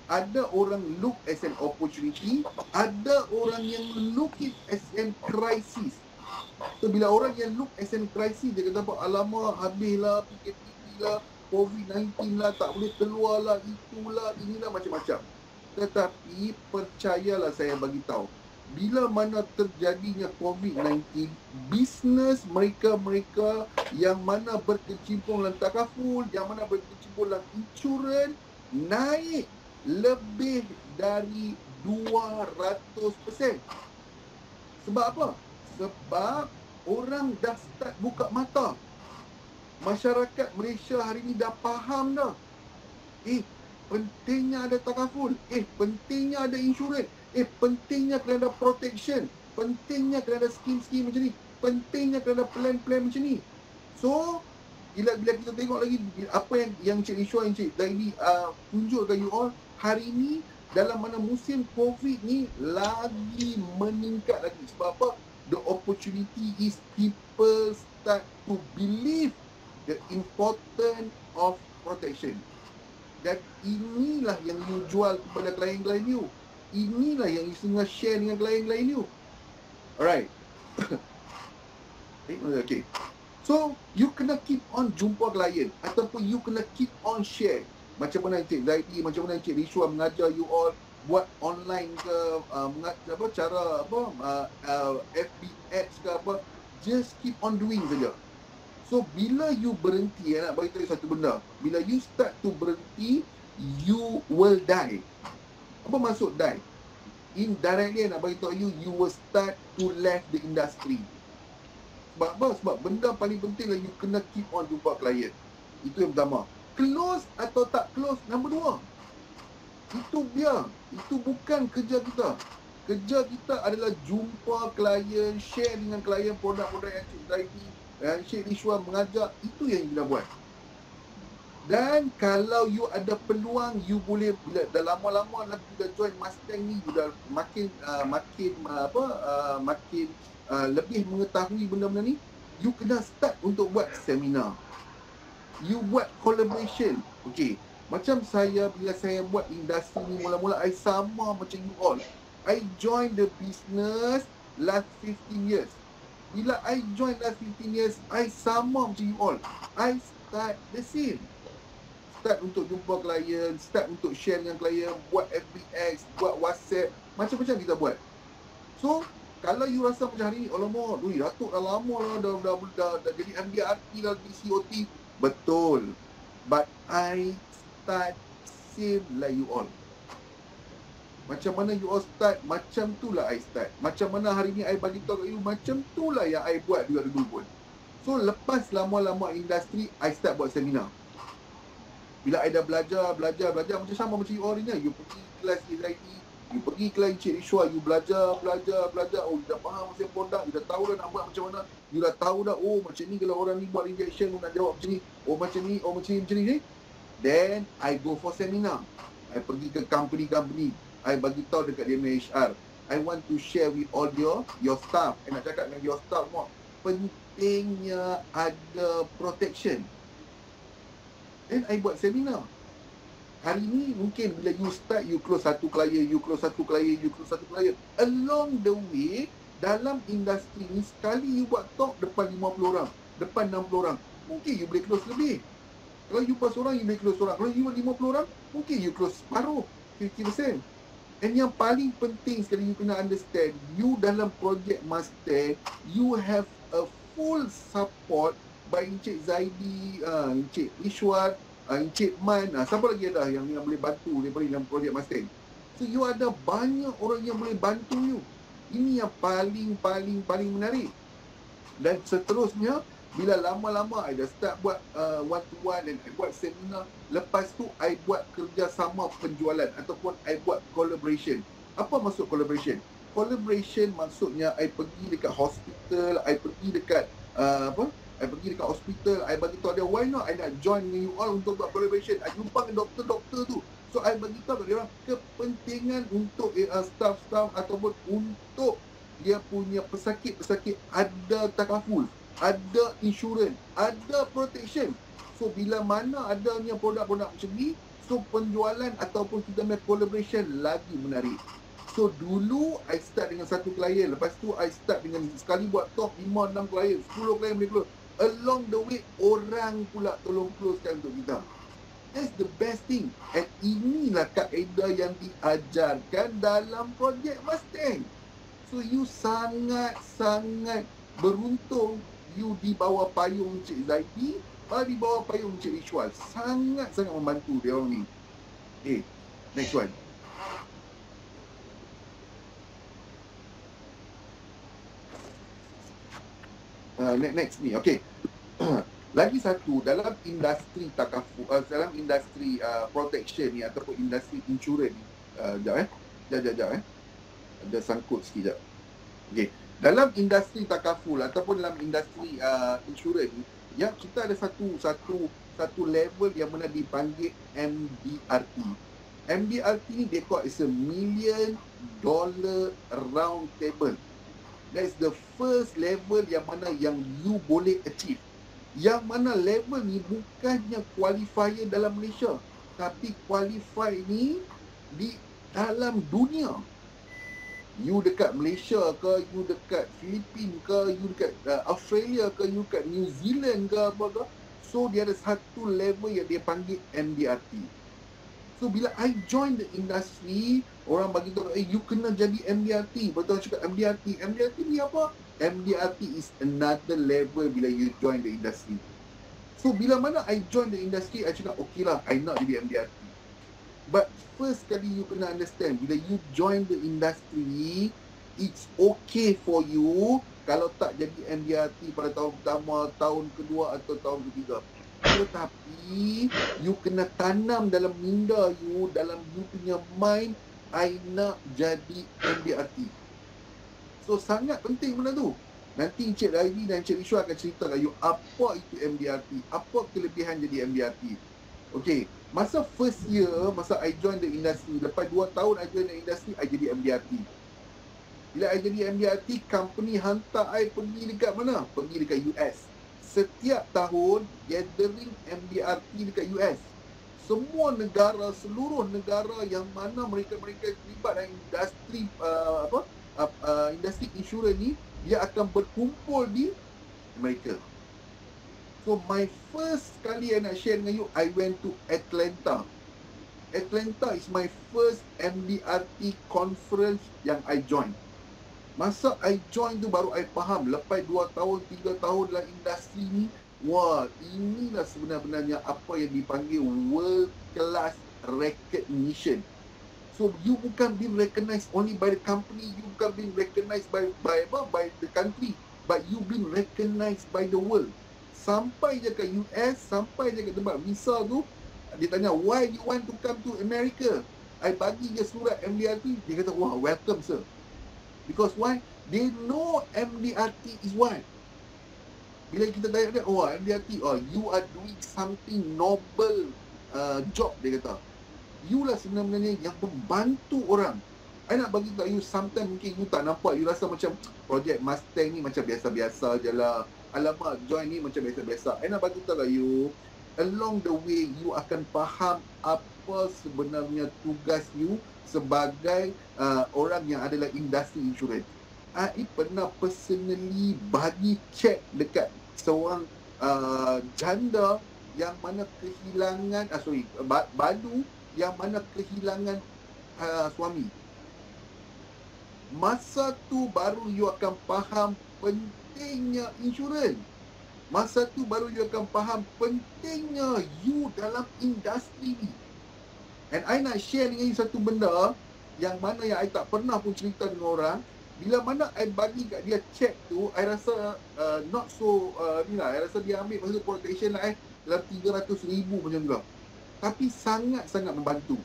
S2: ada orang look as an opportunity, ada orang yang look it as an crisis. So bila orang yang look as an crisis, dia kata apa, alamak, habislah, PKP lah, COVID-19 lah, tak boleh keluar lah, itulah, inilah, macam-macam. Tetapi percayalah saya bagi tahu, bila mana terjadinya COVID-19, bisnes mereka yang mana berkecimpung dalam takaful, yang mana berkecimpung dalam insurans, naik lebih dari 200%. Sebab apa? Sebab orang dah start buka mata. Masyarakat Malaysia hari ni dah faham dah. Pentingnya ada takaful. Pentingnya ada insurans. Pentingnya kena ada protection. Pentingnya kena ada skim-skim macam ni. Pentingnya kena ada plan-plan macam ni. So, bila kita tengok lagi apa yang Cik Ishwa, Cik Daini tunjukkan you all, hari ni dalam mana musim COVID ni lagi meningkat lagi. Sebab apa? The opportunity is people start to believe the importance of protection. Dan inilah yang you jual kepada klien-klien you. Inilah yang you setengah share dengan klien-klien you. Alright. Okay. So, you kena keep on jumpa klien ataupun you kena keep on share. Macam mana Encik Zaidi, macam mana Encik Rishwa mengajar you all buat online ke, FB ads ke apa. Just keep on doing saja. So, bila you berhenti, nak bagi tahu satu benda. Bila you start to berhenti, you will die. Apa maksud die? Indirectly nak bagi tahu you will start to left the industry. Sebab apa? Sebab benda paling penting lah, you kena keep on jumpa klien. Itu yang pertama. Close atau tak close, nombor 2. Itu biar. Itu bukan kerja kita. Kerja kita adalah jumpa klien, share dengan klien produk-produk yang Cik Zaidi, yang Cik Rishwa mengajar. Itu yang kita buat. Dan kalau you ada peluang, you boleh, bila dah lama-lama lah you dah join Mustang ni, you dah makin lebih mengetahui benda-benda ni, you kena start untuk buat seminar. You buat collaboration. Okay, macam saya, bila saya buat industri ni mula-mula, I sama macam you all. I join the business last 15 years. Bila I join last 15 years, I sama macam you all. I start the same. Start untuk jumpa klien, start untuk share dengan klien, buat FBX, buat WhatsApp, macam-macam kita buat. So, kalau you rasa macam hari ni, alamak, Datuk dah lama lah, dah jadi MDRT lah, di COT. Betul. But I start same like you all. Macam mana you all start, macam tu lah I start. Macam mana hari ni I bagi tahu kat you, macam tu lah yang I buat juga dulu pun. So lepas lama-lama industri, I start buat seminar. Bila I dah belajar macam sama macam you all ni. You pergi kelas AIT, you pergi kelas Encik Ishwa, you belajar. Oh, you dah faham pasal produk, you dah tahu dah nak buat macam mana. You dah tahu dah, oh macam ni kalau orang ni buat injection, nak jawab macam ni. Oh macam ni. Then I go for seminar. I pergi ke company, I bagi tahu dekat dia punya HR. I want to share with all your staff. I nak cakap dengan your staff semua, pentingnya ada protection. Then I buat seminar. Hari ni mungkin bila you start, you close satu klien. Along the way, dalam industri ni, sekali you buat talk depan 50 orang, depan 60 orang, mungkin you boleh close lebih. Kalau you pas orang, you boleh close orang. Kalau you buat 50 orang, mungkin you close separuh, 50%. And yang paling penting sekali you kena understand, you dalam projek Mustang, you have a full support by Encik Zaidi, Encik Ishwat, Encik Man, siapa lagi ada yang boleh bantu daripada dalam projek Mustang. So you ada banyak orang yang boleh bantu you. Ini yang paling menarik. Dan seterusnya, bila lama-lama I dah start buat one-to-one dan I buat seminar, lepas tu I buat kerjasama penjualan ataupun I buat collaboration. Apa maksud collaboration? Collaboration maksudnya I pergi dekat hospital, I pergi dekat hospital, I bagi tahu dia, why not I nak join dengan you all untuk buat collaboration. I jumpa dengan doktor-doktor tu. So I bagi tahu kepada dia orang kepentingan untuk staff-staff ataupun untuk dia punya pesakit-pesakit ada takaful, ada insurans, ada protection. So bila mana adanya produk-produk macam ni, so penjualan ataupun kita punya collaboration lagi menarik. So dulu I start dengan satu klien, lepas tu I start dengan sekali buat talk 5-6 klien, 10 klien boleh close. Along the way, orang pula tolong closekan untuk kita. That's the best thing. And inilah kaedah yang diajarkan dalam projek Mustang. So you sangat-sangat beruntung you di bawah payung Encik Zaidi, di bawah payung Encik Ishwal. Sangat-sangat membantu dia orang ni. Okay, next one. Next ni, okay. Lagi satu, dalam industri takaful, dalam industri protection ni ataupun industri insurans ni, Sekejap. Ada sangkut sekejap. Okay. Dalam industri takaful ataupun dalam industri insurans ni, yang kita ada satu level yang mana dipanggil MDRT. MDRT ni they call is $1 million round table. That's the first level yang mana yang you boleh achieve. Yang mana level ni bukannya qualifier dalam Malaysia, tapi qualify ni di dalam dunia. You dekat Malaysia ke, you dekat Filipina ke, you dekat Australia ke, you dekat New Zealand ke apa ke. So dia ada satu level yang dia panggil MDRT. So bila I join the industry, orang bagi tahu, you kena jadi MDRT. Betul cakap MDRT. MDRT ni apa? MDRT is another level bila you join the industry. So bila mana I join the industry, I cakap okay lah, I nak jadi MDRT. But first kali you kena understand, bila you join the industry, it's okay for you kalau tak jadi MDRT pada tahun pertama, tahun kedua atau tahun ketiga. Tetapi you kena tanam dalam minda you, dalam you punya mind, I nak jadi MDRT. So sangat penting benda tu. Nanti Encik Raidi dan Encik Ishwa akan cerita kat you apa itu MDRT, apa kelebihan jadi MDRT. Okay, masa first year, masa I join the industry, lepas 2 tahun I join the industry, I jadi MDRT. Bila I jadi MDRT, company hantar I pergi dekat mana? Pergi dekat US. Setiap tahun gathering MDRT dekat US. Semua negara, seluruh negara yang mana mereka terlibat dalam industri industri insurans ni, dia akan berkumpul di Amerika. So my first kali I nak share dengan you, I went to Atlanta. Atlanta is my first MDRT conference yang I join. Masa I join tu baru I faham, lepas 2 tahun, 3 tahun dalam industri ni, wah, inilah sebenarnya apa yang dipanggil world class recognition. So you bukan being recognized only by the company, you bukan being recognized by the country. but you been recognized by the world. Sampai je ke US, sampai je ke tempat visa tu, dia tanya, why you want to come to America? I bagi je surat MDRT, dia kata, wah, welcome sir. Because why? They know MDRT is what? Bila kita tanya dia, oh MDRT, oh you are doing something noble job, dia kata. You lah sebenarnya yang membantu orang. I nak bagi tahu you, sometimes mungkin you tak nampak, you rasa macam projek Mustang ni macam biasa-biasa je lah. Alamak, join ni macam biasa-biasa. I nak bagi tahu lah you, along the way you akan faham apa sebenarnya tugas you sebagai orang yang adalah industri insurans. I pernah personally bagi cek dekat seorang janda yang mana kehilangan, badu yang mana kehilangan suami. Masa tu baru you akan faham pentingnya insurans. Masa tu baru you akan faham pentingnya you dalam industri ni. And I nak share dengan you satu benda yang mana yang I tak pernah pun cerita dengan orang. Bila mana I bagi kat dia check tu, I rasa not so ni lah. I rasa dia ambil masa protection lah dalam 300,000 macam tu lah. Tapi sangat-sangat membantu.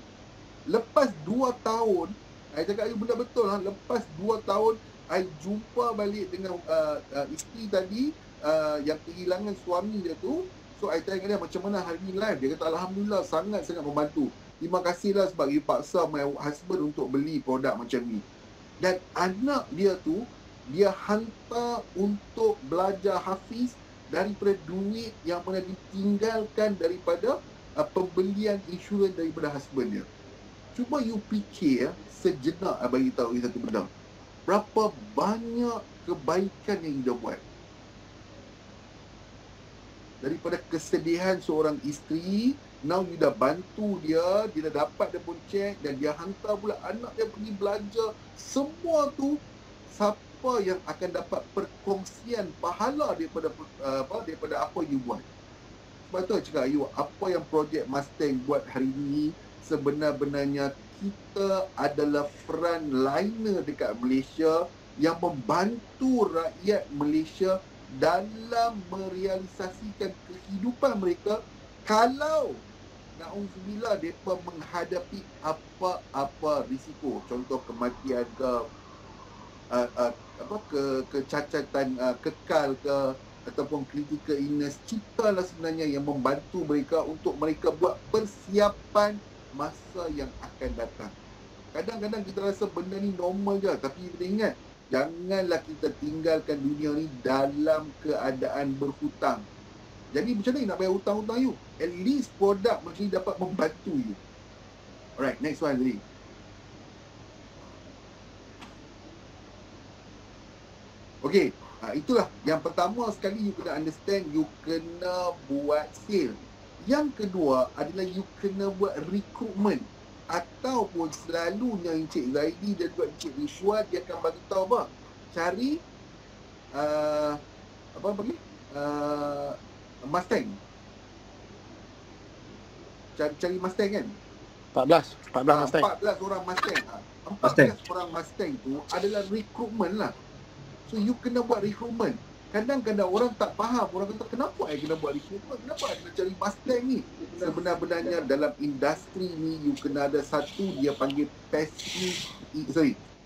S2: Lepas 2 tahun, I cakap you benda betul lah. Lepas 2 tahun, I jumpa balik dengan isteri tadi yang kehilangan suami dia tu. So I tanya dia macam mana hari ni live. Dia kata alhamdulillah sangat-sangat membantu. Terima kasihlah sebab you paksa my husband untuk beli produk macam ni. Dan anak dia tu, dia hantar untuk belajar hafiz daripada duit yang mana ditinggalkan daripada pembelian insurans daripada husband dia. Cuba you fikir sejenak, bagi tahu you satu benda. Berapa banyak kebaikan yang you dah buat. Daripada kesedihan seorang isteri, now you dah bantu dia, dia dah dapat dia pun cek dan dia hantar pula anak dia pergi belajar. Semua tu, siapa yang akan dapat perkongsian pahala daripada apa you buat. Sebab tu saya cakap you, apa yang projek Mustang buat hari ni, sebenar-benarnya kita adalah frontliner dekat Malaysia yang membantu rakyat Malaysia dalam merealisasikan kehidupan mereka kalau na'udzubillah mereka menghadapi apa-apa risiko, contoh kematian ke kecacatan kekal ke ataupun critical illness. Kita lah sebenarnya yang membantu mereka untuk mereka buat persiapan masa yang akan datang. Kadang-kadang kita rasa benda ni normal je, tapi kita ingat, janganlah kita tinggalkan dunia ni dalam keadaan berhutang. Jadi macam mana nak bayar hutang-hutang you? At least produk macam ni dapat membantu you. Alright, next one tadi. Okay, itulah. Yang pertama sekali you kena understand, you kena buat sale. Yang kedua adalah you kena buat recruitment. Ataupun selalunya Encik Zaidi dan juga Encik Rishwan, dia akan bagi tahu apa? Cari Mustang. Cari Mustang kan?
S1: 14 Mustang.
S2: 14 orang Mustang. 14 orang Mustang tu adalah recruitment lah. So you kena buat recruitment. Kadang-kadang orang tak faham. Orang kata, kenapa I kena buat recruitment? Kenapa I kena cari Mustang ni? Sebenar-benarnya dalam industri ni, you kena ada satu dia panggil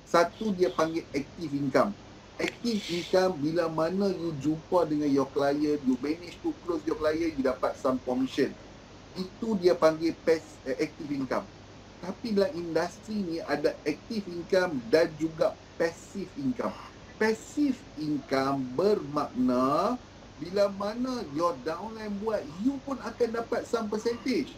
S2: satu dia panggil active income. Active income bila mana you jumpa dengan your client, you manage to close your client, you dapat some commission. Itu dia panggil active income. Tapi dalam industri ni ada active income dan juga passive income. Passive income bermakna bila mana your downline buat, you pun akan dapat some percentage.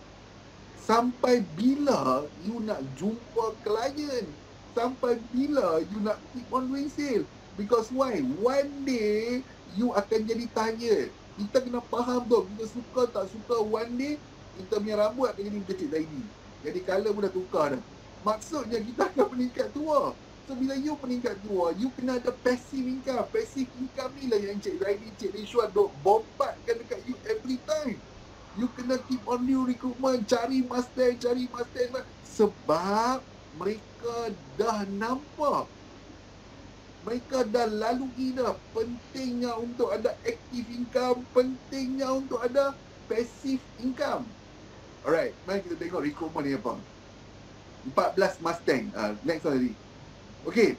S2: Sampai bila you nak jumpa klien, sampai bila you nak keep on doing sale. Because why? One day you akan jadi tired. Kita kena faham tu, kita suka tak suka, one day kita punya rambut akan jadi kecil lagi. Jadi colour pun dah tukar dah. Maksudnya kita akan meningkat tua. So bila you meningkat tua, you kena ada passive income. Passive income ni lah yang Encik Zaidi, Encik Rishwan duk bombarkan dekat you every time. You kena keep on new recruitment, cari Mustang lah. Sebab mereka dah nampak. Mereka dah lalui dah pentingnya untuk ada active income, pentingnya untuk ada passive income. Alright, mari kita tengok rekrutmen ni apa. 14 Mustang. Next one tadi. Okay,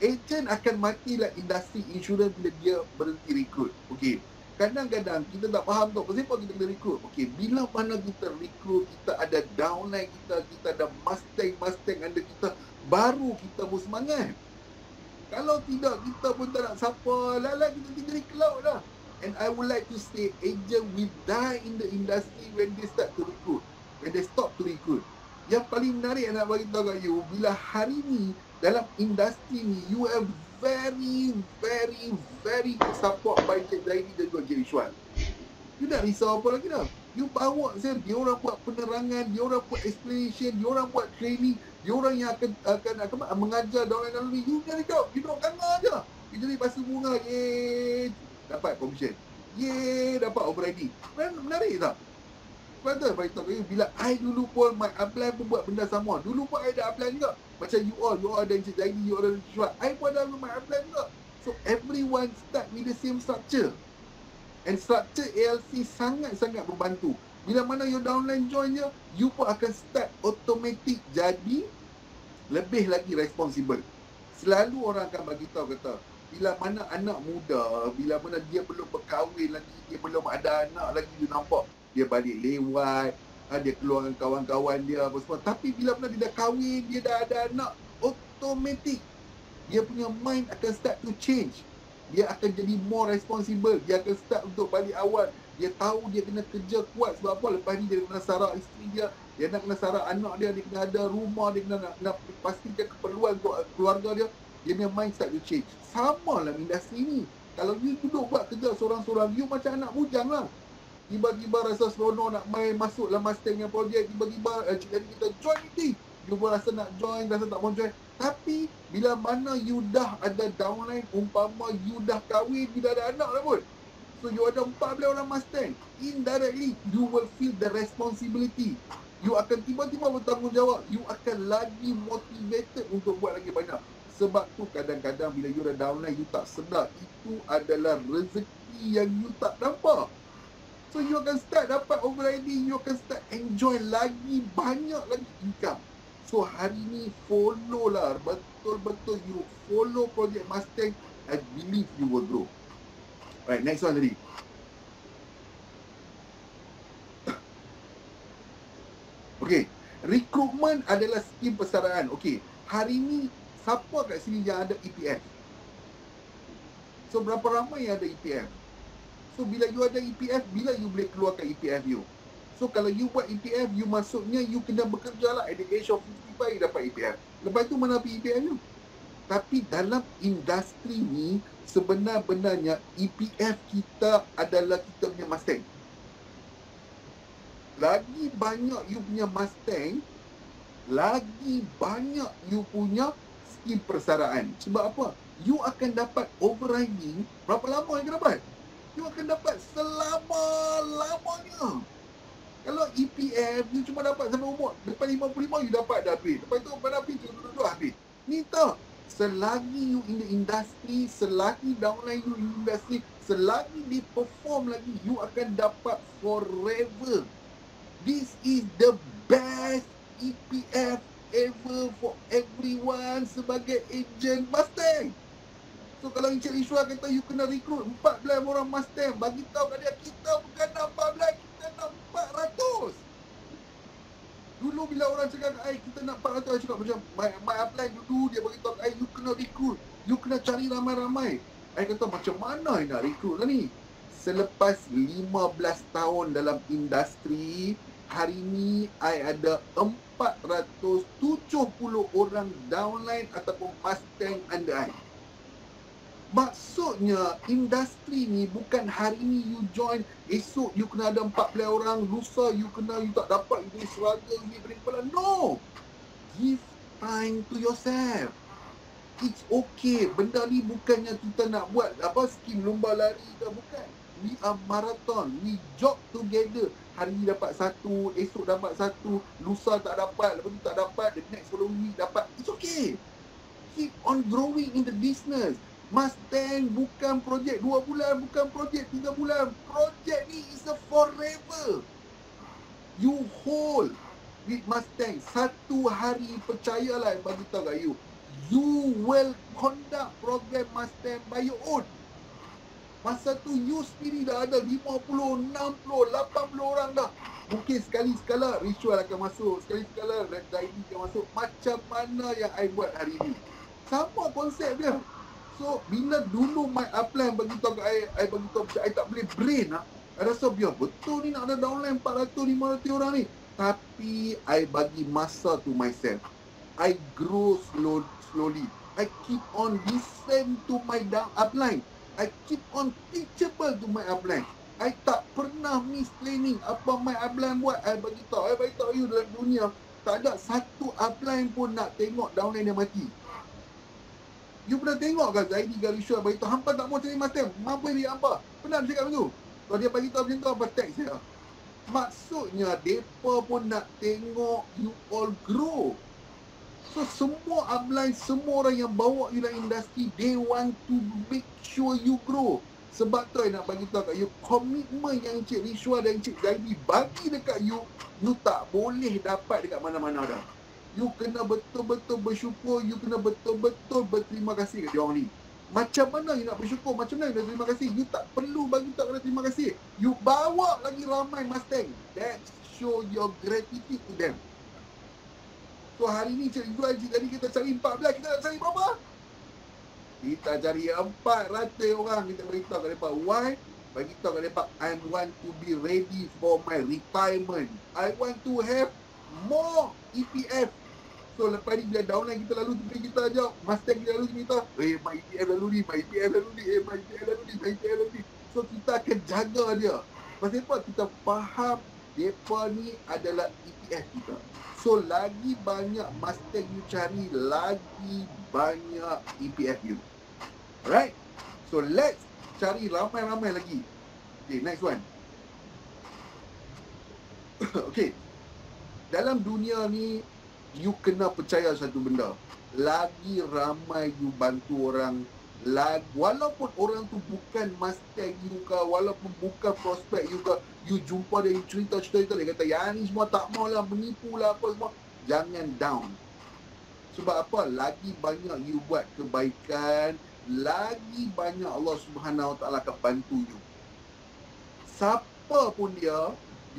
S2: ejen akan matilah industri insurans bila dia berhenti rekrut. Okay, kadang-kadang kita tak faham tu kenapa kita kena rekrut. Okay, bila mana kita rekrut, kita ada downline kita ada Mustang under kita, baru kita bersemangat. Kalau tidak, kita pun tak nak siapa. Lala kita tinggal di cloud lah. And I would like to say, agent will die in the industry when they start to recruit. When they stop to recruit. Yang paling menarik nak bagi tahu kat you, bila hari ni dalam industri ni, you are very support by Cik Zaidi dan juga Cik Rishwan. You tak risau apa lagi dah. You bawa saya, dia orang buat penerangan, dia orang buat explanation, dia orang buat training, dia orang yang akan mengajar dalam ni. You jadi kau, you duduk kangar je. You jadi pasal bunga, dapat commission. Dapat overriding. Menarik tak? Betul, bila I dulu pun, my upline pun buat benda sama. Dulu pun I ada upline juga. Macam you all ada Encik Zaidi, you all ada Encik Syuat. I pun ada my upline juga. So everyone start with the same structure. And structure ALC sangat-sangat membantu. Bila mana your downline join je, you pun akan start automatic jadi lebih lagi responsible. Selalu orang akan bagi tahu kata, bila mana anak muda, bila mana dia belum berkahwin lagi, dia belum ada anak lagi, you nampak dia balik lewat, dia keluar dengan kawan-kawan dia apa semua. Tapi bila mana dia dah kahwin, dia dah ada anak, automatic dia punya mind akan start to change. Dia akan jadi more responsible. Dia akan start untuk balik awal. Dia tahu dia kena kerja kuat. Sebab apa? Lepas ni dia kena sarang isteri dia, dia nak kena sarang anak dia, dia kena ada rumah, dia kena nak pastikan keperluan untuk keluarga dia. Dia punya mind start to change. Sama lah industri ni. Kalau you duduk buat kerja seorang-seorang, you macam anak bujang lah. Tiba-tiba rasa seronok nak main, masuk dalam Mustang yang projek. Tiba-tiba jadi kita join meeting. You pun rasa nak join, rasa tak mau join. Tapi bila mana you dah ada downline, umpama you dah kahwin, you dah ada anak dah pun. So you ada 14 orang Mustang. Indirectly, you will feel the responsibility. You akan tiba-tiba bertanggungjawab. You akan lagi motivated untuk buat lagi banyak. Sebab tu kadang-kadang bila you ada downline, you tak sedar. Itu adalah rezeki yang you tak nampak. So you akan start dapat overriding, you akan start enjoy lagi banyak lagi income. So hari ni follow lah, betul-betul you follow Project Mustang. I believe you will grow. Right, next one tadi. Okay, recruitment adalah skim persaraan. Okay, hari ni siapa kat sini yang ada EPF? So berapa ramai yang ada EPF? So bila you ada EPF, bila you boleh keluarkan EPF you? So kalau you buat EPF, you maksudnya you kena bekerja lah. At the age of 55, you dapat EPF. Lepas tu mana pergi EPF you? Tapi dalam industri ni, sebenar-benarnya EPF kita adalah kita punya Mustang. Lagi banyak you punya Mustang, lagi banyak you punya skim persaraan. Sebab apa? You akan dapat overriding. Berapa lama you dapat? You akan dapat selama-lamanya. Kalau EPF, you cuma dapat sampai umur lepas 55, you dapat dah habis. Lepas tu, lepas habis, you duduk habis. Ni tak. Selagi you in the industry, selagi downline you in the industry, selagi dia perform lagi, you akan dapat forever. This is the best EPF ever for everyone sebagai agent Mustang. So kalau Encik Rishwan kata you kena rekrut 14 orang Mustang, bagi tahu kat dia, kita bukan nak 14, kita nak 400. Dulu bila orang cakap kat I, kita nak 400, I cakap macam my upline dulu, dia bagi tahu kat I, you kena rekrut, you kena cari ramai-ramai. I kata macam mana I nak rekrut lah ni? Selepas 15 tahun dalam industri, hari ni I ada 470 orang downline ataupun Mustang under I. Maksudnya industri ni bukan hari ni you join, esok you kena ada 14 orang, lusa you tak dapat, you struggle, you beri kepala. No! Give time to yourself. It's okay. Benda ni bukannya kita nak buat skim lomba lari ke, bukan. We are marathon. We jog together. Hari ni dapat satu, esok dapat satu, lusa tak dapat, lepas tu tak dapat, the next following week dapat. It's okay. keep on growing in the business. Mustang bukan projek 2 bulan, bukan projek 3 bulan. Projek ni is a forever. You hold with Mustang 1 hari, percayalah yang bagi tahu kat you. You will conduct program Mustang by your own. Masa tu you sendiri dah ada 50, 60, 80 orang dah. Mungkin sekali-sekala ritual akan masuk, sekali-sekala guiding akan masuk. Macam mana yang I buat hari ni. Sama konsep dia. So, bila dulu my upline bagi tahu kat I bagi tahu macam I tak boleh brain lah. I rasa biar betul ni nak ada downline 400, 500 orang ni. Tapi I bagi masa to myself. I grow slowly. I keep on listen to my upline. I keep on teachable to my upline. I tak pernah miss training. Apa my upline buat, I bagi tahu you dalam dunia. Tak ada satu upline pun nak tengok downline dia mati. You pernah tengok ke Zaidi Garisha bagi tahu hampa tak mau cari Mustang, mampu dia hampa. Pernah dia cakap macam tu? Kalau dia bagi tahu macam tu, apa tag saya? Maksudnya depa pun nak tengok you all grow. So semua upline, semua orang yang bawa you dalam industri, they want to make sure you grow. Sebab tu I nak bagi tahu kat you, komitmen yang Encik Rishwa dan Encik Zaidi bagi dekat you, you tak boleh dapat dekat mana-mana dah. You kena betul-betul bersyukur, you kena betul-betul berterima kasih kat diorang ni. Macam mana you nak bersyukur, macam mana you nak terima kasih? You tak perlu bagi tahu kena terima kasih. You bawa lagi ramai Mustang. That show your gratitude to them. So hari ni Cik Ridwan, Cik Zaidi kita cari 14, kita nak cari berapa? Kita cari 400 orang. Kita beritahu kat mereka. Why? Bagi tahu kat mereka, I want to be ready for my retirement. I want to have more EPF. So lepas ni bila downline kita lalu, kita ajak Mustang kita lalu, kita my EPF lalu ni, my EPF lalu ni, my EPF lalu ni, my EPF lalu ni. So kita akan jaga dia. Pasal apa? Kita faham mereka ni adalah EPF kita. So lagi banyak Mustang you cari, lagi banyak EPF you. Alright? So let's cari ramai-ramai lagi. Okay, next one. Okay. Dalam dunia ni, you kena percaya satu benda. Lagi ramai you bantu orang, walaupun orang tu bukan Mustang you ke, walaupun bukan prospek you ke, you jumpa dia, you cerita-cerita, dia kata, yang ni semua tak maulah, menipu lah, apa semua. Jangan down. Sebab apa? Lagi banyak you buat kebaikan, lagi banyak Allah Subhanahu Wa Taala akan bantu you. Siapa pun dia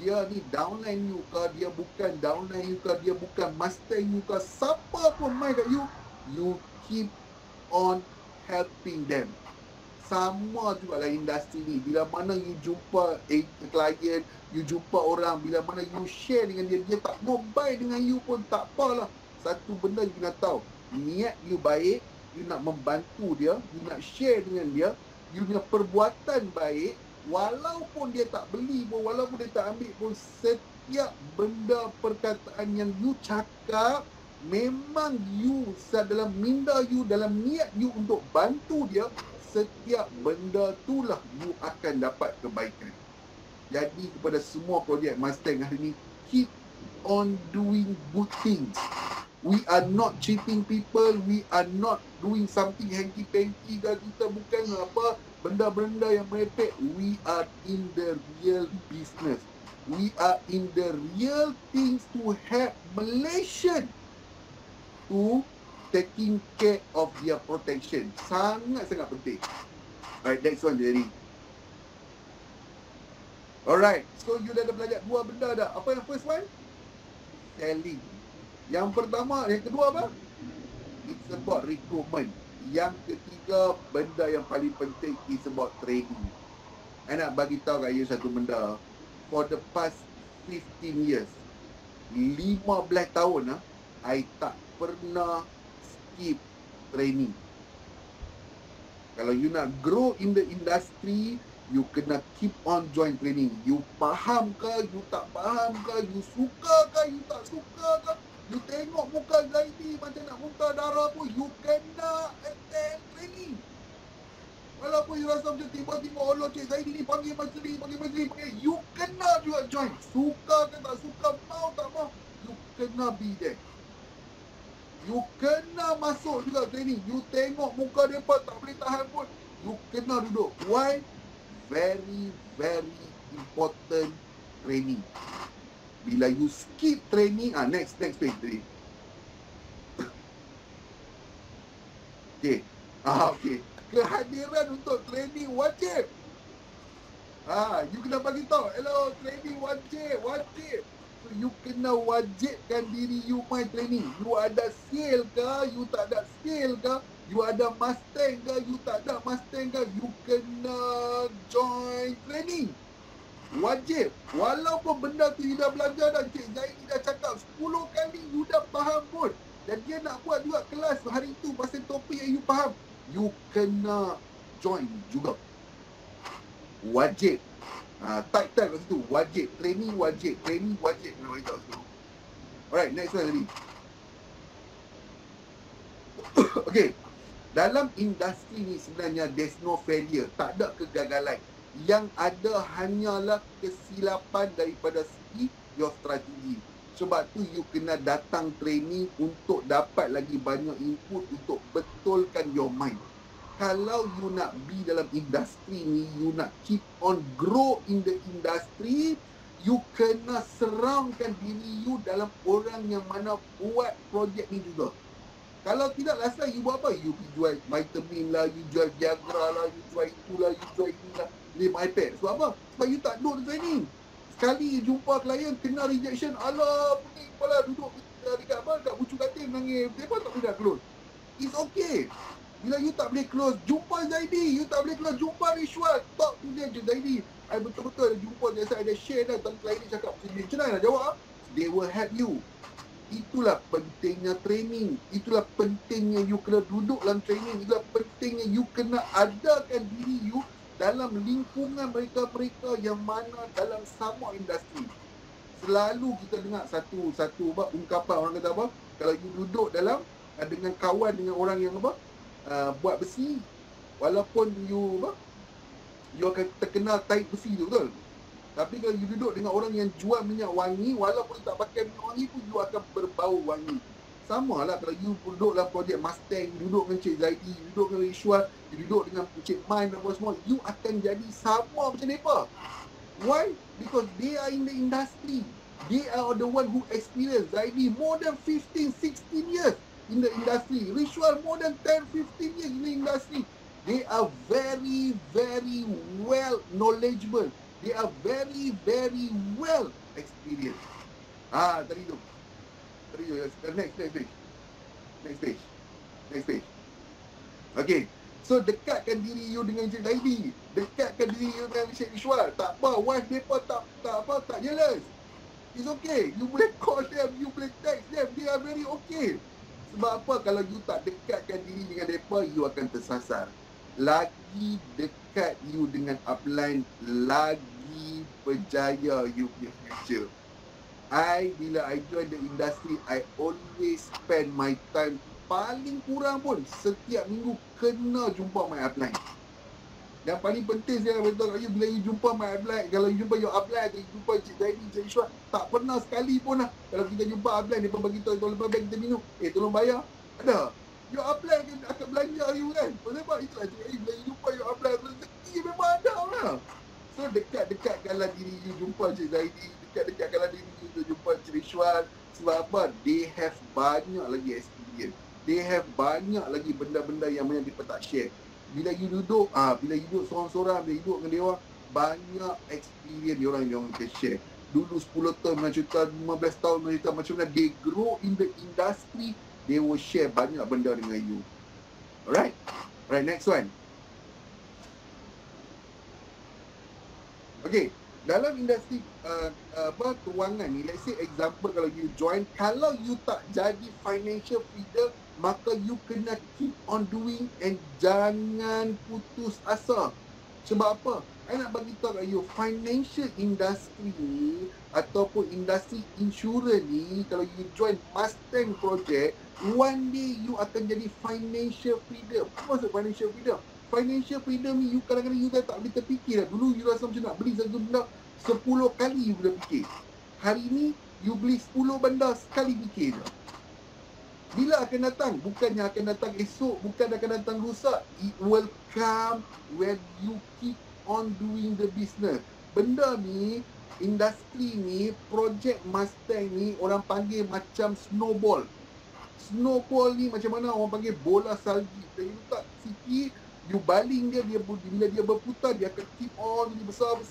S2: ni downline you ke, dia bukan downline you ke, dia bukan Mustang you ke, siapa pun main kat you, you keep on helping them. Sama juga dalam industri ni. Bila mana you jumpa klien, you jumpa orang, bila mana you share dengan dia, dia tak mau buy dengan you pun tak apalah. Satu benda you kena tahu, niat you baik, you nak membantu dia, you nak share dengan dia, you punya perbuatan baik. Walaupun dia tak beli pun, walaupun dia tak ambil pun, setiap benda perkataan yang you cakap, memang you dalam minda you, dalam niat you untuk bantu dia, setiap benda itulah you akan dapat kebaikan. Jadi kepada semua projek Mustang hari ni, keep on doing good things. We are not cheating people, we are not doing something hanky-panky, dan kita bukan apa benda-benda yang merepek. We are in the real business. We are in the real things to help Malaysian to taking care of their protection. Sangat-sangat penting. Alright, next one jadi. Alright, so you dah ada belajar dua benda dah. Apa yang first one? Selling. Yang pertama, yang kedua apa? It's about recruitment. Yang ketiga, benda yang paling penting is about training. I nak bagi tahu kat you satu benda. For the past 15 years, 15 tahun I tak pernah skip training. Kalau you nak grow in the industry, you kena keep on join training. You faham ke, you tak faham ke, you suka ke, you tak suka ke, you tengok muka Zaidi macam nak muntah darah pun, you kena attend training. Walaupun you rasa macam tiba-tiba Allah Cik Zaidi ni panggil majlis, you kena juga join. Suka ke tak suka, mau tak mau, you kena be there. You kena masuk juga training. You tengok muka mereka tak boleh tahan pun, you kena duduk. Why? Very, very important training. Bila you skip training, next page tadi. Okay. Okay. Kehadiran untuk training wajib. You kena bagi tahu, hello, training wajib. So you kena wajibkan diri you main training. You ada skill ke, you tak ada skill ke, you ada Mustang ke, you tak ada Mustang ke, you kena join training. Wajib. Walaupun benda tu you dah belajar dah, Cik Zaidi dah cakap 10 kali, you dah faham pun, dan dia nak buat juga kelas hari tu pasal topik yang you faham, you kena join juga. Wajib. Type kat situ, wajib. Training wajib. Kena beritahu situ. Alright, next one tadi. Okay. Dalam industri ni sebenarnya there's no failure. Tak ada kegagalan. Yang ada hanyalah kesilapan daripada segi your strategi. Sebab tu you kena datang training untuk dapat lagi banyak input untuk betulkan your mind. Kalau you nak be dalam industri ni, you nak keep on grow in the industry, you kena surroundkan diri you dalam orang yang mana buat projek ni juga. Kalau tidak, last time you buat apa? You jual vitamin lah, you jual Viagra lah, you jual itulah, you jual inilah, lem iPad. Sebab apa? Sebab you tak duduk training. Sekali jumpa klien kena rejection, alah, pergi kepala duduk dekat apa? Dekat bucu katil menangis. Mereka tak boleh nak close. It's okay. Bila you tak boleh close, jumpa Zaidi. You tak boleh close, jumpa Rishwan. Talk to dia je, Zaidi. I betul-betul ada jumpa dia, saya ada share dah. Tentang klien ni cakap macam mana nak jawab? They will help you. Itulah pentingnya training. Itulah pentingnya you kena duduk dalam training. Itulah pentingnya you kena adakan diri you dalam lingkungan mereka-mereka yang mana dalam sama industri. Selalu kita dengar satu ungkapan orang kata apa? Kalau you duduk dalam dengan kawan dengan orang yang apa? Buat besi, walaupun you akan terkenal taik besi tu, betul? Tapi kalau you duduk dengan orang yang jual minyak wangi, walaupun tak pakai minyak wangi pun you akan berbau wangi. Sama lah kalau you duduk dalam projek Mustang, you duduk dengan Cik Zaidi, you duduk dengan Rishwan, you duduk dengan Cik Man dan semua, you akan jadi sama macam mereka. Why? Because they are in the industry. They are the one who experience. Zaidi more than 15, 16 years in the industry. Rishwan more than 10, 15 years in the industry. They are very, very well knowledgeable. They are very, very well experienced. Tadi tu. Next page. Okay. So, dekatkan diri you dengan Cik Zaidi. Dekatkan diri you dengan Cik Rishwan. Tak apa, wife mereka tak jealous. It's okay. You boleh call them, you boleh text them. They are very okay. Sebab apa? Kalau you tak dekatkan diri dengan mereka, you akan tersasar. Lagi dekat you dengan upline, lagi berjaya you punya future. Bila I join the industry, I always spend my time, paling kurang pun setiap minggu kena jumpa my upline. Dan paling penting saya beritahu kat you, bila you jumpa my upline, kalau you jumpa your upline, you jumpa Cik Zaidi, Cik Rishwan, tak pernah sekali pun lah. Kalau kita jumpa upline, dia pun bagi tahu, tolong bagi kita minum, tolong bayar. Ada. Your upline akan belanja you kan. Sebab itulah Cik Zaidi, bila you jumpa your upline, memang ada lah. So dekat-dekatkanlah diri you jumpa Cik Zaidi, dekat-dekatkanlah diri you jumpa Cik Rishwan. Sebab apa? They have banyak lagi experience. They have banyak lagi benda-benda yang banyak mereka tak share. Bila you duduk sorang-sorang, bila you duduk dengan dia orang, banyak experience dia orang akan share. Dulu 10 tahun mana cerita, 15 tahun mana cerita, macam mana they grow in the industry, they will share banyak benda dengan you. Alright, next one. Okay, dalam industri kewangan ni, let's say example, kalau you join, kalau you tak jadi financial freedom, maka you kena keep on doing and jangan putus asa. Sebab apa? I nak bagi tahu kat you, financial industry ni ataupun industri insurans ni, kalau you join Mustang project, one day you akan jadi financial freedom. Apa maksud financial freedom? Financial freedom ni, you kadang-kadang you dah tak boleh terfikir dah. Dulu you rasa macam nak beli satu benda 10 kali you boleh fikir. Hari ni you beli 10 benda sekali fikir je. Bila akan datang? Bukannya akan datang esok, bukan akan datang lusa. It will come when you keep on doing the business. Benda ni, industri ni, projek Mustang ni, orang panggil macam snowball. Snowball ni macam mana orang panggil bola salji. Bila you letak sikit, you baling dia, bila dia berputar, dia akan keep on jadi besar.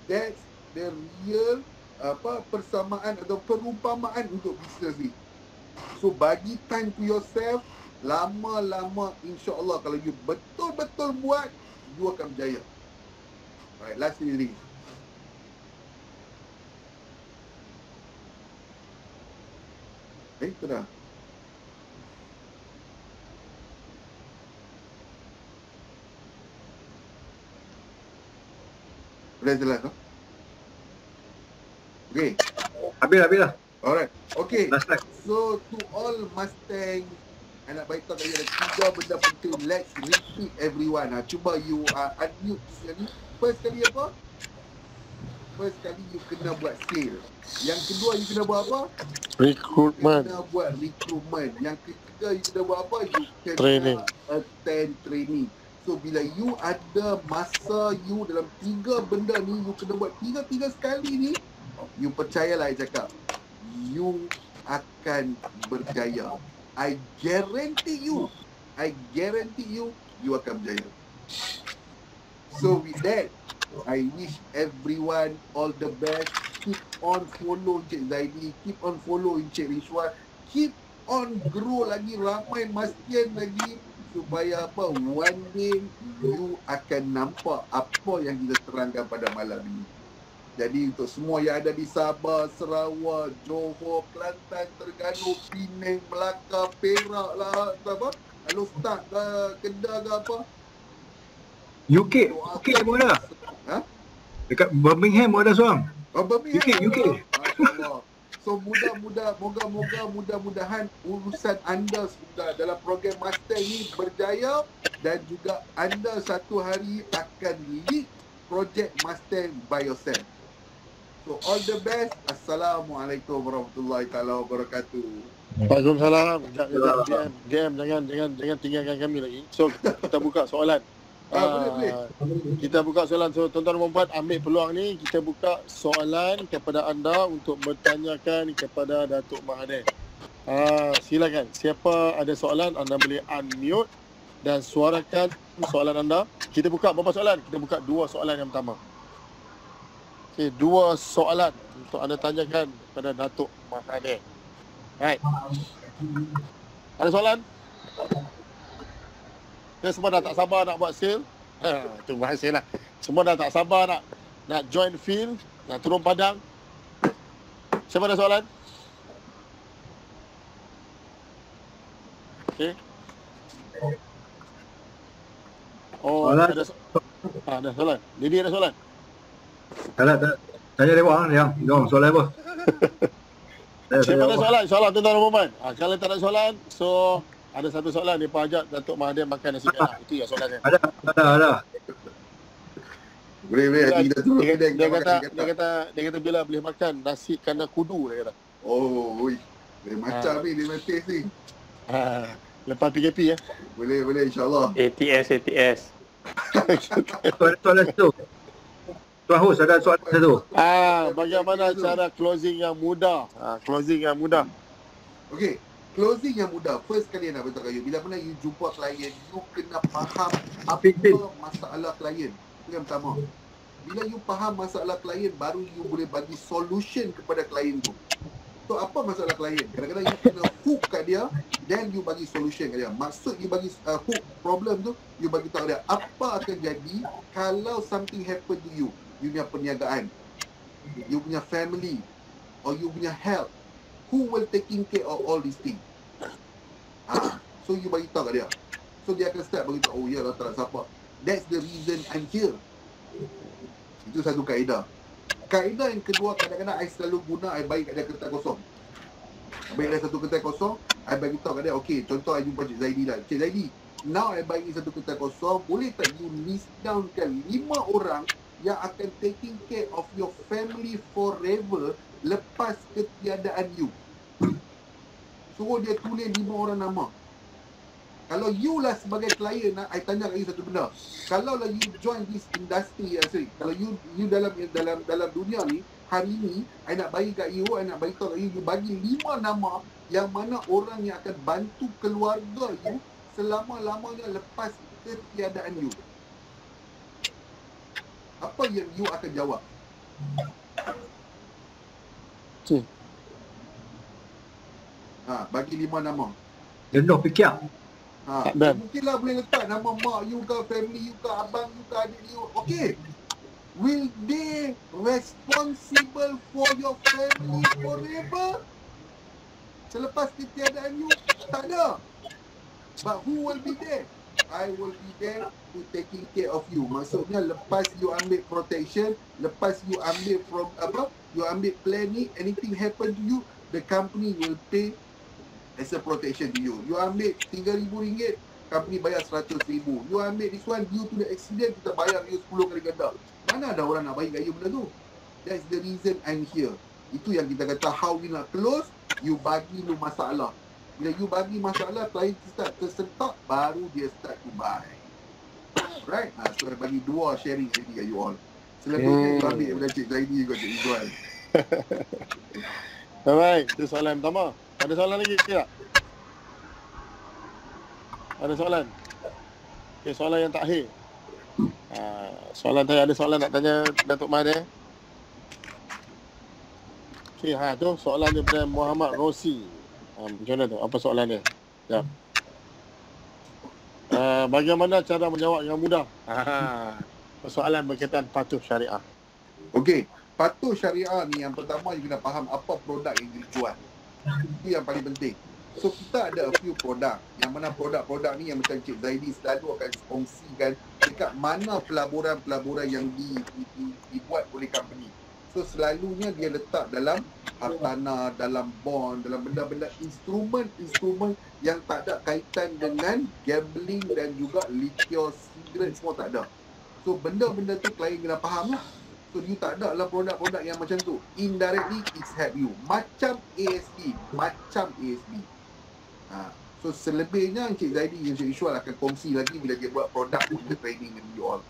S2: That's the real persamaan atau perumpamaan untuk bisnes ni. So bagi time to yourself, lama-lama insya-Allah kalau you betul-betul buat, you akan berjaya. Alright, last release. Dah. Dah jelas tak? Okay.
S3: Habis lah.
S2: Alright. Okay.
S3: Last slide.
S2: So to all Mustang, anak baik tak ada 3 benda penting. Let's repeat everyone. Cuba you unmute sekali. First kali apa? First kali you kena buat sale. Yang kedua you kena buat apa?
S1: Recruitment.
S2: You kena buat recruitment. Yang ketiga you kena buat apa? You kena
S1: Training.
S2: attend training. So bila you ada masa you dalam 3 benda ni, you kena buat 3 sekali ni, you percayalah saya cakap, you akan berjaya. I guarantee you, you akan berjaya. So with that, I wish everyone all the best. Keep on follow Encik Zaidi, keep on follow Encik Rishwan, keep on grow lagi, ramai Mastian lagi, supaya apa, one day you akan nampak apa yang kita terangkan pada malam ini. Jadi untuk semua yang ada di Sabah, Sarawak, Johor, Kelantan, Terengganu, Penang, Melaka, Perak lah, apa? Kalau start ke Kedah ke apa?
S3: UK pun ada.
S2: Ha?
S3: Dekat Birmingham pun ada seorang.
S2: Oh, Birmingham.
S3: UK.
S2: Masya-Allah. So mudah-mudahan urusan anda sudah dalam program Mustang ni berjaya dan juga anda satu hari akan lead projek Mustang by yourself. So all the best. Assalamualaikum warahmatullahi taala wabarakatuh.
S1: Waalaikumsalam. DM jangan tinggalkan kami lagi. So kita buka soalan.
S2: Boleh.
S1: Kita buka soalan. So tuan-tuan dan puan, ambil peluang ni, kita buka soalan kepada anda untuk bertanyakan kepada Datuk Mahathir. Silakan. Siapa ada soalan, anda boleh unmute dan suarakan soalan anda. Kita buka berapa soalan? Kita buka 2 soalan yang pertama. Okay, 2 soalan untuk anda tanyakan kepada Datuk Mahathir. Right. Ada soalan? Kita semua dah tak sabar nak buat sale. Itu bahasa lah. Semua dah tak sabar nak join field, nak turun padang. Siapa ada soalan? Okay. Oh,
S3: Soalan.
S1: ada soalan. Didi ada soalan?
S3: Tak. Tanya dia orang yang. Jom, soalan apa?
S1: Siapa ada soalan? Soalan tuan-tuan dan puan. Kalau tak ada soalan, so ada satu soalan, dia ajak Datuk Mahathir makan nasi kanak. Itu ya soalannya.
S3: Ada.
S2: Boleh. Kita turun kedai.
S1: Dia kata bila boleh makan nasi kandar kudu, dia kata.
S2: Oh, dia macam ni, dia matis ni.
S1: Lepas PKP ya.
S2: Boleh insya-Allah.
S4: ATS.
S3: Soalan tu. Tuan host ada soalan satu.
S1: Bagaimana cara closing yang mudah? Closing yang mudah.
S2: Okey, closing yang mudah. First kali nak beritahu you, bila mana you jumpa klien, you kena faham apa masalah klien. Itu yang pertama. Bila you faham masalah klien, baru you boleh bagi solution kepada klien tu. So apa masalah klien? Kadang-kadang you kena hook kat dia, then you bagi solution kat dia. Maksud you bagi hook problem tu, you bagi tahu dia apa akan jadi kalau something happen to you. You punya perniagaan, you punya family, or you punya health. Who will taking care of all these things? So you bagi tahu kat dia. So dia akan start bagi tahu, oh ya lah tak siapa. That's the reason I'm here. Itu satu kaedah. Kaedah yang kedua, kadang-kadang I selalu guna, I bagi kat dia kertas kosong. Bagi dia satu kertas kosong, I bagi tahu kat dia, okay, contoh I jumpa Cik Zaidi lah. Cik Zaidi, now I bagi satu kertas kosong, boleh tak you list down kan 5 orang yang akan taking care of your family forever lepas ketiadaan you. suruh dia tulis 5 orang nama. Kalau you lah sebagai klien, I tanya kat you satu benda. Kalau lah you join this industry, kalau you dalam dunia ni, hari ni, I nak bagi kat you, I nak bagi tahu kat you bagi 5 nama yang mana orang yang akan bantu keluarga you selama-lamanya lepas ketiadaan you. Apa yang you akan jawab? Bagi 5 nama.
S3: Jenuh fikir.
S2: Mungkinlah boleh letak nama mak you ke, family you ke, abang you ke, adik you. Okay. Will they responsible for your family forever? Selepas ketiadaan you? Tak ada. But who will be there? I will be there to taking care of you. Maksudnya lepas you ambil protection, lepas you ambil from you ambil plan ni, anything happen to you, the company will pay as a protection to you. You ambil RM3,000, company bayar RM100,000. You ambil this one due to the accident, kita bayar you 10 kali ganda. Mana ada orang nak bagi kat you benda tu? That's the reason I'm here. Itu yang kita kata how we nak close, you bagi lu masalah. Bila you bagi masalah, client start tersentak, baru dia start to buy. Right? So I bagi 2 sharing jadi kat you all. Selepas you ambil daripada Cik Zaidi ke Cik Izzuan.
S1: Alright, itu soalan pertama. Ada soalan lagi tak? Ada soalan? Okay, soalan yang terakhir. Soalan saya ada soalan nak tanya Datuk Mahathir. Okay, tu soalan daripada Muhammad Rosi. Macam mana tu? Apa soalan dia? Sekejap. Bagaimana cara menjawab yang mudah? Soalan berkaitan patuh syariah.
S2: Okey, patuh syariah ni yang pertama you kena faham apa produk yang dijual. Itu yang paling penting. So kita ada a few produk. Yang mana produk-produk ni yang macam Cik Zaidi selalu akan kongsikan dekat mana pelaburan-pelaburan yang dibuat oleh company. So selalunya dia letak dalam hartanah, dalam bond, dalam benda-benda instrumen yang tak ada kaitan dengan gambling dan juga liquor, cigarette, semua tak ada. So benda-benda tu klien kena faham lah. So you tak ada dalam produk-produk yang macam tu. Indirectly it's help you. Macam ASB. So selebihnya Encik Zaidi, Encik Ishwal akan kongsi lagi bila dia buat produk untuk training dengan you all.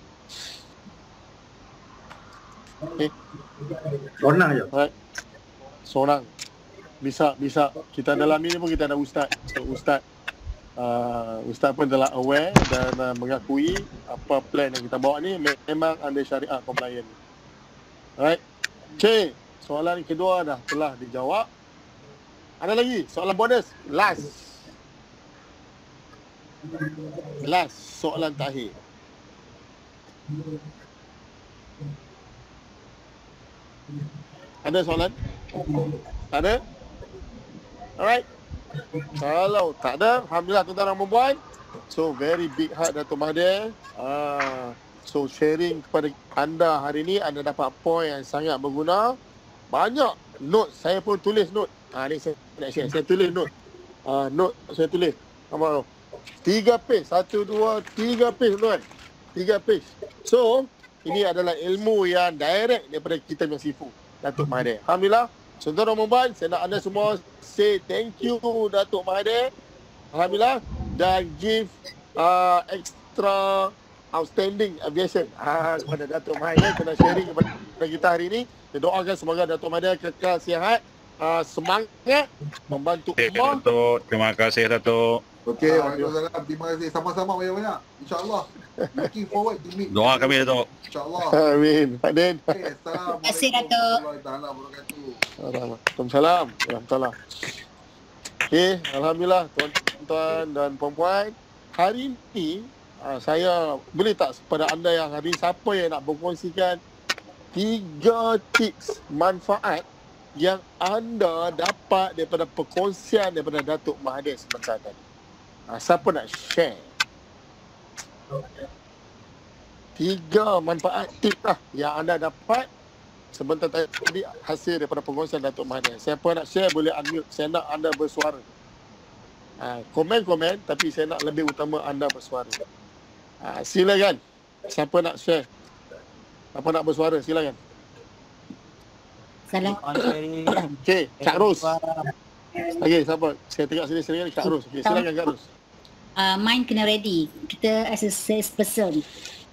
S1: Okay.
S3: Seorang je.
S1: Alright. Seorang. Bisa. Kita dalam ini pun kita ada ustaz. So ustaz pun telah aware dan mengakui apa plan yang kita bawa ni memang under syariah compliant. Alright. Okay. Soalan kedua dah telah dijawab. Ada lagi? Soalan bonus. Last. Soalan terakhir. Ada soalan? Ada? Alright. Kalau tak ada, alhamdulillah tuan-tuan dan puan. So very big heart Datuk Mahathir. So sharing kepada anda hari ni, anda dapat point yang sangat berguna. Banyak note, saya pun tulis note. Ni saya nak share. Saya tulis note. Note saya tulis. Nampak tu? 3 page. 1, 2, 3 page tuan. 3 page. So, ini adalah ilmu yang direct daripada kita punya sifu Datuk Mahathir. Alhamdulillah. Tuan-tuan dan puan, saya nak anda semua say thank you Datuk Mahathir. Alhamdulillah. Dan give extra outstanding aviation kepada Datuk Mahathir kena sharing kepada kita hari ini. Kita doakan semoga Datuk Mahathir kekal sihat, semangat membantu ummah.
S4: Datuk, terima kasih Datuk.
S2: Okey, waalaikumsalam. Terima kasih. Sama-sama banyak-banyak. InsyaAllah. Looking forward to meet.
S4: Doa kami Datuk.
S2: InsyaAllah.
S1: Amin. Pak Din.
S2: Okay, Assalamualaikum warahmatullahi wabarakatuh.
S1: Waalaikumsalam warahmatullahi. Okey, alhamdulillah tuan-tuan dan puan-puan. Hari ini saya boleh tak kepada anda yang hari siapa yang nak berkongsikan 3 tips manfaat yang anda dapat daripada perkongsian daripada Datuk Mahathir sebentar tadi. Siapa nak share? 3 manfaat tips lah yang anda dapat sebentar tadi hasil daripada perkongsian Datuk Mahathir. Siapa nak share boleh unmute. Saya nak anda bersuara. Komen-komen tapi saya nak lebih utama anda bersuara. Silakan. Siapa nak share? Siapa nak bersuara? Silakan.
S5: Salam.
S1: Okey, Cak Ros. Okey, siapa? Saya tengok sini Kak Ros. Okey, silakan Kak Ros.
S5: Mind kena ready. Kita as a sales person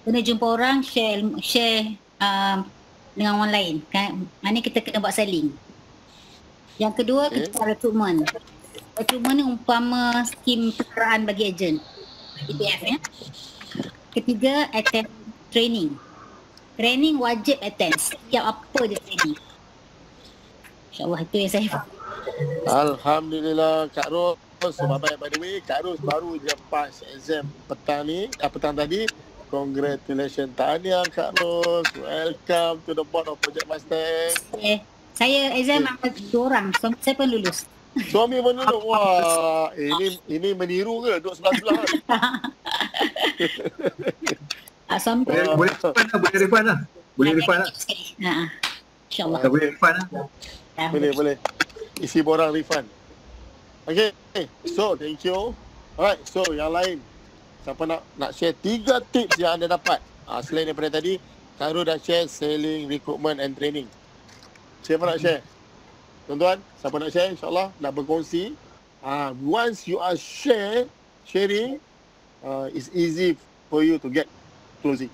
S5: kena jumpa orang, share dengan orang lain kan. Mana kita kena buat selling. Yang kedua, kita recruitment. Recruitment ni umpama skim pekerjaan bagi ejen, EPF ya. Ketiga, attend training. Training wajib attend. Setiap apa je training. InsyaAllah itu yang saya faham.
S1: Alhamdulillah Kak Ros. Sebab by the way, Kak Ros baru je pass exam petang tadi. Congratulations. Tahniah Kak Ros. Welcome to the board of Project Mustang.
S5: Saya exam sama 2 orang. Suami saya pun lulus.
S1: Suami pun lulus. Wah, ini meniru ke? Duduk sebelah-sebelah.
S5: Suami
S3: Boleh refund lah.
S5: InsyaAllah.
S3: Boleh refund lah.
S1: Boleh. Isi borang refund. Okay, so thank you. Alright, so yang lain, siapa nak share 3 tips yang anda dapat selain daripada tadi? Kak Ros dah share selling, recruitment and training. Siapa nak share? Tuan-tuan, siapa nak share? InsyaAllah nak berkongsi. Once you are sharing, it's easy for you to get closing.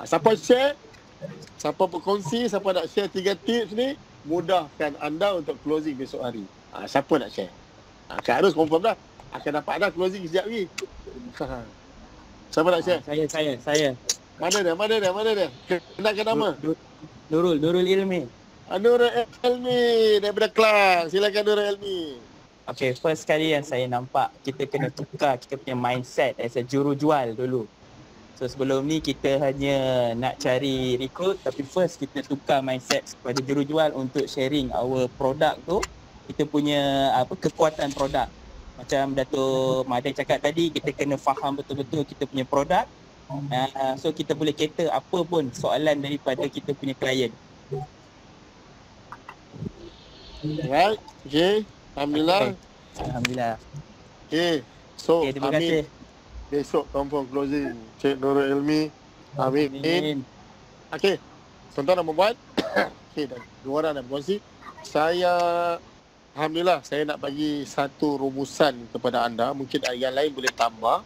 S1: Siapa share, siapa berkongsi, siapa nak share 3 tips ni, mudahkan anda untuk closing besok hari. Siapa nak share? Kak Ros confirm dah akan dapat dah closing sekejap lagi. Siapa nak share?
S6: Saya.
S1: Mana dia? Kenalkan nama.
S6: Nurul Ilmi.
S1: Nurul Ilmi daripada kelas. Silakan Nurul Ilmi.
S6: Okay, first kali yang saya nampak kita kena tukar kita punya mindset as a jurujual dulu. So sebelum ni kita hanya nak cari recruit, tapi first kita tukar mindset kepada jurujual untuk sharing our product tu. Kita punya kekuatan produk. Macam Dato' Mahathir cakap tadi, kita kena faham betul-betul kita punya produk. So kita boleh cater apa pun soalan daripada kita punya klien.
S1: Right, okay. Alhamdulillah. Okay, so
S6: terima kasih.
S1: Besok confirm closing Cik Nurul Ilmi. Amin. Okay, tuan-tuan dan puan-puan. Okay, dah 2 orang dah berkongsi. Alhamdulillah, saya nak bagi satu rumusan kepada anda. Mungkin yang lain boleh tambah.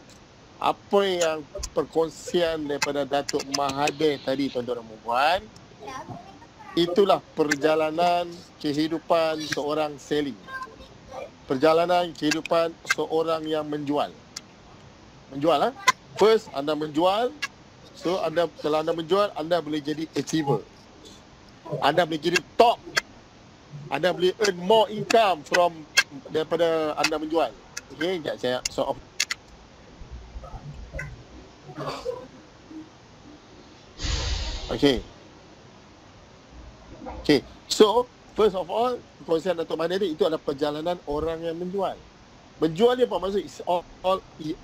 S1: Apa yang perkongsian daripada Datuk Mahathir tadi, tuan-tuan dan puan-puan, itulah perjalanan kehidupan seorang selling. Perjalanan kehidupan seorang yang menjual. First, anda menjual. So, kalau anda menjual, anda boleh jadi achiever. Anda boleh jadi top. Anda boleh earn more income daripada anda menjual. Okay, sekejap saya sort of. Okay, so first of all, perkongsian Datuk Mahathir itu adalah perjalanan orang yang menjual. Menjual ni apa maksud? It's all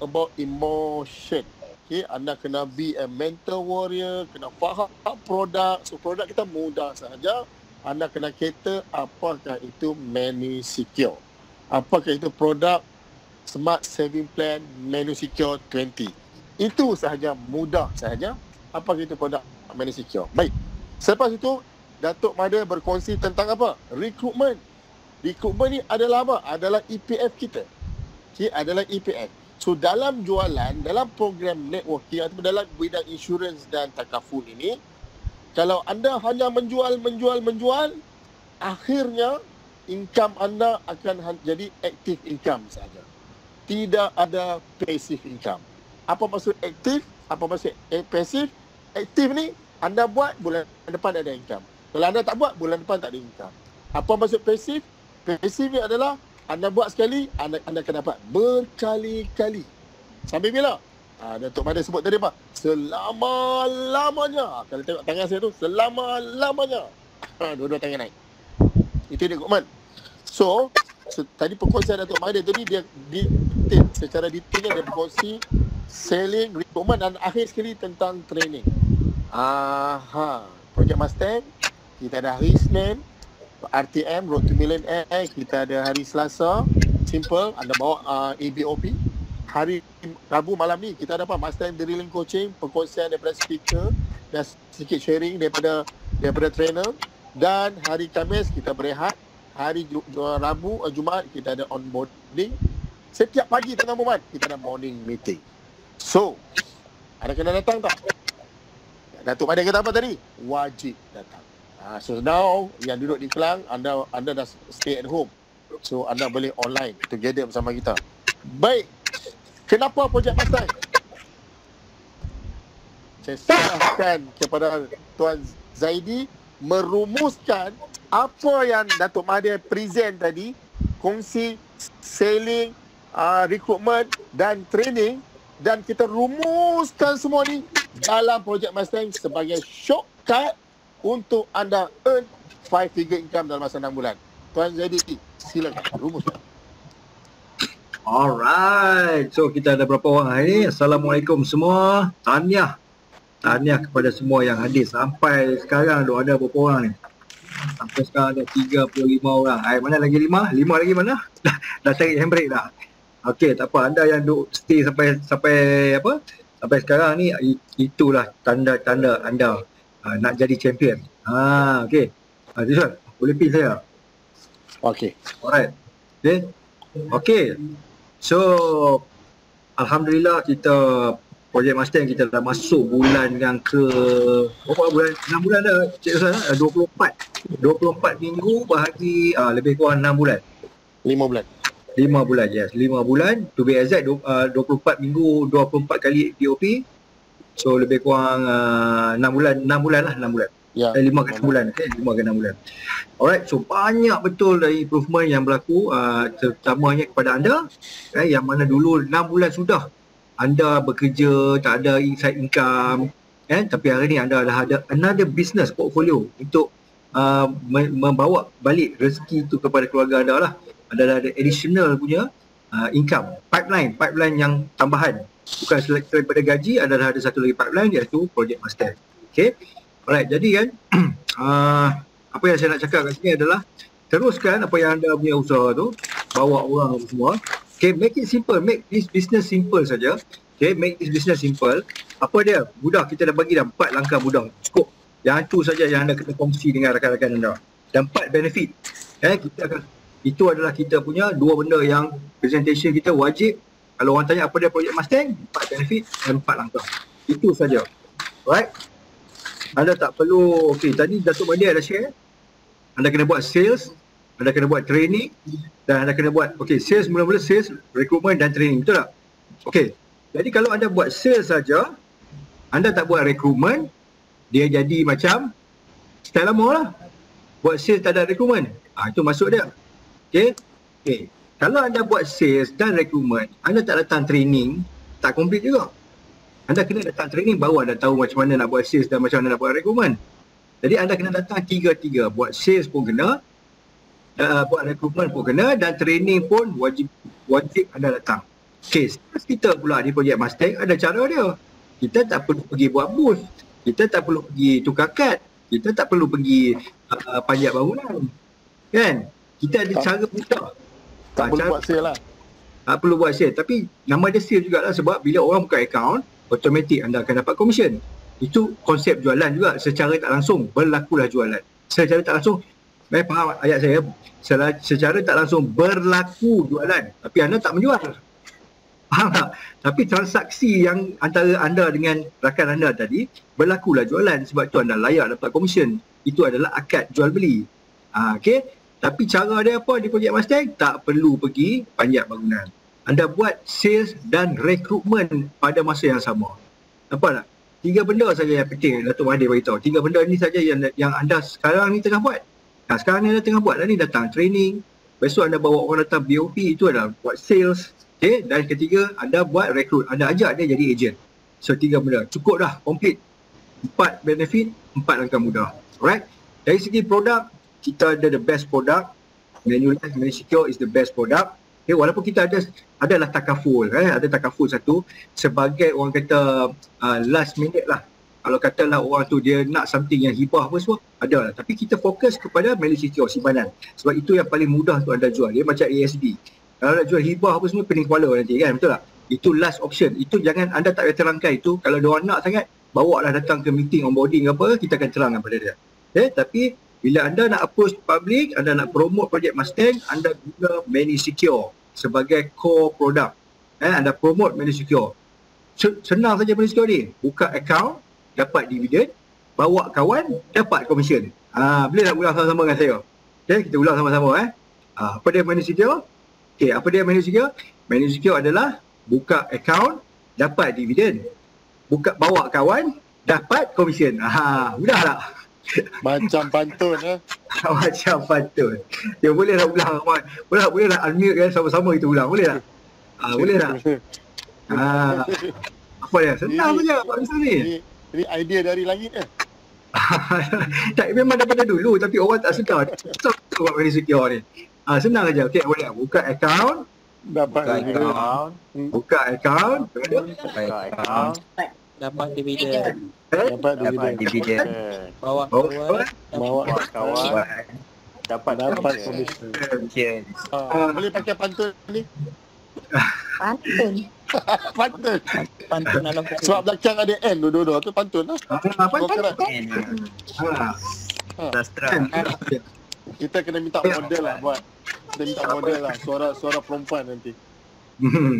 S1: about emotion. Okay, anda kena be a mental warrior, kena faham produk. So produk kita mudah sahaja. Anda kena cater apakah itu Menu Secure. Apakah itu produk Smart Saving Plan Menu Secure 20. Itu sahaja, mudah sahaja. Apakah itu produk Menu Secure. Baik. Selepas itu, Datuk Mahathir berkongsi tentang apa? Recruitment. Recruitment ni adalah apa? Adalah EPF kita. Okay, adalah EPF. So dalam jualan, dalam program networking atau dalam bidang insurans dan takaful ini, kalau anda hanya menjual, akhirnya income anda akan jadi active income saja. Tidak ada passive income. Apa maksud aktif? Apa maksud passive? Aktif ni anda buat, bulan depan ada income. Kalau anda tak buat, bulan depan tak ada income. Apa maksud passive? Passive ni adalah anda buat sekali, anda akan dapat berkali-kali. Sampai bila? Datuk Mahathir sebut tadi apa? Selama-lamanya. Kalau tengok tangan saya tu, selama-lamanya. Dua-dua tangan naik. Itu recruitment. So tadi perkongsian Datuk Mahathir tadi dia secara detailnya dia berkongsi selling, recruitment dan akhir sekali tentang training. Project Mustang, kita ada hari Isnin. RTM, Road to Millionaire, kita ada hari Selasa. Simple, anda bawa ABOP. Hari Rabu malam ni kita ada apa? Mustang Drilling Coaching, perkongsian daripada speaker dan sedikit sharing daripada trainer. Dan hari Khamis kita berehat hari Rabu, Jumaat kita ada onboarding. Setiap pagi tengah Muhammad kita ada morning meeting. So, ada kena datang tak? Datuk Mahathir kata apa tadi? Wajib datang. So now yang duduk di Kelang, anda dah stay at home. So anda boleh online together bersama kita. Baik. Kenapa Projek Mustang? Saya serahkan kepada Tuan Zaidi merumuskan apa yang Datuk Mahathir present tadi, kongsi selling, recruitment dan training, dan kita rumuskan semua ni dalam Projek Mustang sebagai shortcut untuk anda earn 5-figure income dalam masa 6 bulan. Tuan Zaidi, silakan rumuskan.
S3: Alright, so kita ada berapa orang hari ni? Assalamualaikum semua. Tahniah kepada semua yang hadir. Sampai sekarang ada berapa orang ni? Sampai sekarang ada 35 orang. Mana lagi 5? 5 lagi mana? Dah cari handbrake dah. Okey, tak apa. Anda yang duk stay sampai sekarang ni, itulah tanda-tanda anda nak jadi champion. Okey. Zizwan, boleh pin saya?
S1: Okey.
S3: Alright. Okey. So, alhamdulillah kita Projek Mustang kita dah masuk bulan yang ke berapa bulan? 6 bulan dah Cik Ustaz, 24 minggu bahagi lebih kurang 6 bulan.
S1: 5 bulan.
S3: 5 bulan, yes. 5 bulan. To be exact, 24 minggu, 24 kali POP. So, lebih kurang 6 bulan.
S1: Ya.
S3: 5 ke 6 bulan. Okay? 5 ke 6 bulan. Alright, so banyak betul dari improvement yang berlaku, terutamanya kepada anda, yang mana dulu 6 bulan sudah anda bekerja, tak ada inside income, tapi hari ni anda dah ada another business portfolio untuk membawa balik rezeki itu kepada keluarga anda lah. Anda dah ada additional punya income, pipeline yang tambahan. Bukan selain daripada gaji, anda dah ada satu lagi pipeline, iaitu Projek Mustang. Okay, alright, jadi kan apa yang saya nak cakap kat sini adalah teruskan apa yang anda punya usaha tu, bawa orang semua. Okay, make it simple, make this business simple saja. Okay, make this business simple. Apa dia? Mudah, kita dah bagi dah 4 langkah mudah. Cukup. Yang itu saja yang anda kena kongsi dengan rakan-rakan anda. Dan 4 benefit. Itu adalah kita punya 2 benda yang presentation kita wajib. Kalau orang tanya apa dia Projek Mustang, 4 benefit dan 4 langkah. Itu saja. Alright? Anda tak perlu, okay, tadi Datuk Mahathir ada share. Anda kena buat sales, anda kena buat training, dan anda kena buat, okay, sales, mula-mula sales, recruitment dan training, betul tak? Okay, jadi kalau anda buat sales saja, anda tak buat recruitment, dia jadi macam style lama lah. Buat sales tak ada recruitment, itu masuk dia. Okay, kalau anda buat sales dan recruitment, anda tak datang training, tak complete juga. Anda kena datang training baru anda tahu macam mana nak buat sales dan macam mana nak buat recruitment. Jadi anda kena datang tiga-tiga, buat sales pun kena, buat recruitment pun kena, dan training pun wajib anda datang. Okay, kita pula di Projek Mustang ada cara dia. Kita tak perlu pergi buat booth, kita tak perlu pergi tukar kad, kita tak perlu pergi panjat bangunan, kan? Kita ada cara mudah.
S1: Tak perlu buat sale lah.
S3: Tak perlu buat sale, tapi nama dia sale jugalah, sebab bila orang buka account, automatik anda akan dapat komisen. Itu konsep jualan juga, secara tak langsung berlakulah jualan. Secara tak langsung, faham ayat saya? Secara tak langsung berlaku jualan, tapi anda tak menjual. Faham tak? Tapi transaksi yang antara anda dengan rakan anda tadi, berlakulah jualan, sebab tu anda layak dapat komisen. Itu adalah akad jual beli. Okay? Tapi cara dia apa di Projek Mustang? Tak perlu pergi panjat bangunan. Anda buat sales dan recruitment pada masa yang sama. Nampak tak? 3 benda saja yang penting Datuk Mahathir beritahu. 3 benda ni saja yang anda sekarang ni tengah buat. Sekarang ni anda tengah buat dah ni, datang training. Besok anda bawa orang datang BOP, itu adalah buat sales. Okay? Dan ketiga, anda buat recruit. Anda ajak dia jadi agent. So 3 benda. Cukup dah, complete. 4 benefit, 4 langkah mudah. Alright? Dari segi produk, kita ada the best product. Manulife Secure is the best product. Okay, walaupun kita adalah takaful, ada takaful satu sebagai orang kata last minute lah. Kalau katalah orang tu dia nak something yang hibah apa semua, ada lah. Tapi kita fokus kepada Manulife Secure, simpanan. Sebab itu yang paling mudah untuk anda jual. Dia macam ASB. Kalau nak jual hibah apa semua, pening kepala nanti kan, betul tak? Itu last option. Itu jangan anda tak terangkan itu. Kalau diorang nak sangat, bawa lah datang ke meeting onboarding apa, kita akan terangkan pada dia. Okay? Tapi Bila anda nak approach public, anda nak promote projek Mustang, anda guna ManySecure sebagai core product. Anda promote ManySecure. Senang saja ManySecure ni. Buka account, dapat dividen, bawa kawan, dapat commission. Boleh tak ulang sama-sama dengan saya? Okay, kita ulang sama-sama. Apa dia ManySecure? Okay, apa dia ManySecure? ManySecure adalah buka account, dapat dividen. Bawa kawan, dapat commission. Mudah tak?
S1: Macam pantun
S3: Macam pantun. Ya, boleh tak ulang, Ahmad? Boleh tak unmute kan sama-sama kita ulang? Boleh tak? Boleh tak? Apa dia? Senang saja Pak Misal ni.
S1: Ini idea dari langit
S3: Tak, memang daripada dulu tapi orang tak sedar. Susah buat ManySecure ni. Senang saja. Okey, boleh buka account,
S1: dapat
S3: buka account,
S6: dapat dividen.
S1: dapat dividen.
S6: Bawa kawan.
S1: Dapat komisen. Boleh pakai pantun ni?
S6: Pantun dalam
S1: Sebab belakang ada N dua-dua tu pantun lah. Kita kena minta model lah buat. Kita minta model lah suara perempuan nanti.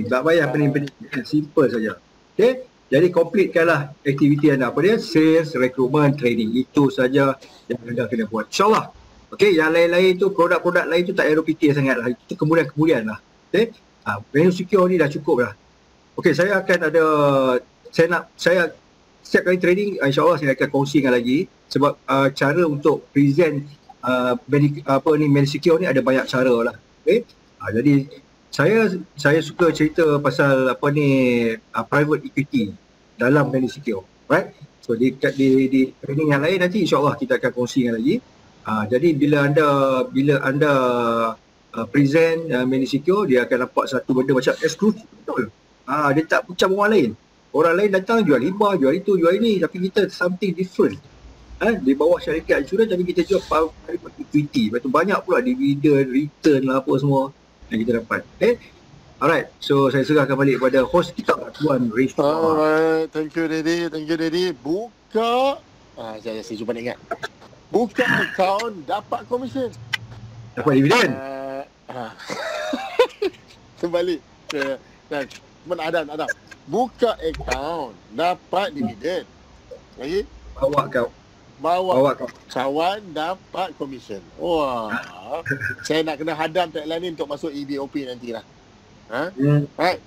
S3: Tak payah pening-pening. Simple saja. Okay. Jadi completekanlah aktiviti anda. Apa dia? Sales, recruitment, training. Itu saja yang anda kena buat. InsyaAllah. Okay. Yang lain-lain tu, produk-produk lain tu tak payah fikir sangat lah. Itu kemudian-kemudian lah. Okay. ManySecure ni dah cukup dah. Okay. Saya akan ada, saya setiap kali training, insyaAllah saya akan kongsikan lagi. Sebab cara untuk present ManySecure ni ada banyak cara lah. Okay. Jadi saya suka cerita pasal private equity dalam ManySecure, right? So di training yang lain nanti insya-Allah kita akan kongsikan lagi. Jadi bila anda present ManySecure, dia akan nampak satu benda macam eksklusif betul. Dia tak macam orang lain. Orang lain datang jual hibah, jual itu, jual ini, tapi kita something different. Di bawah syarikat insurans tapi kita jual private equity. Lepas tu banyak pula dividen, return lah apa semua yang kita dapat. Alright, so saya serahkan balik kepada host kita, Tuan Rifah.
S1: Alright, thank you Daddy. Buka, saya cuba nak ingat. Buka account, dapat komisen.
S3: Dapat dividen.
S1: Kembali. Mana Adam. Buka account, dapat dividen. Lagi? Bawa kawan, dapat komisen. Wah. Saya nak kena hadam tagline ni untuk masuk EBOP nantilah. Right.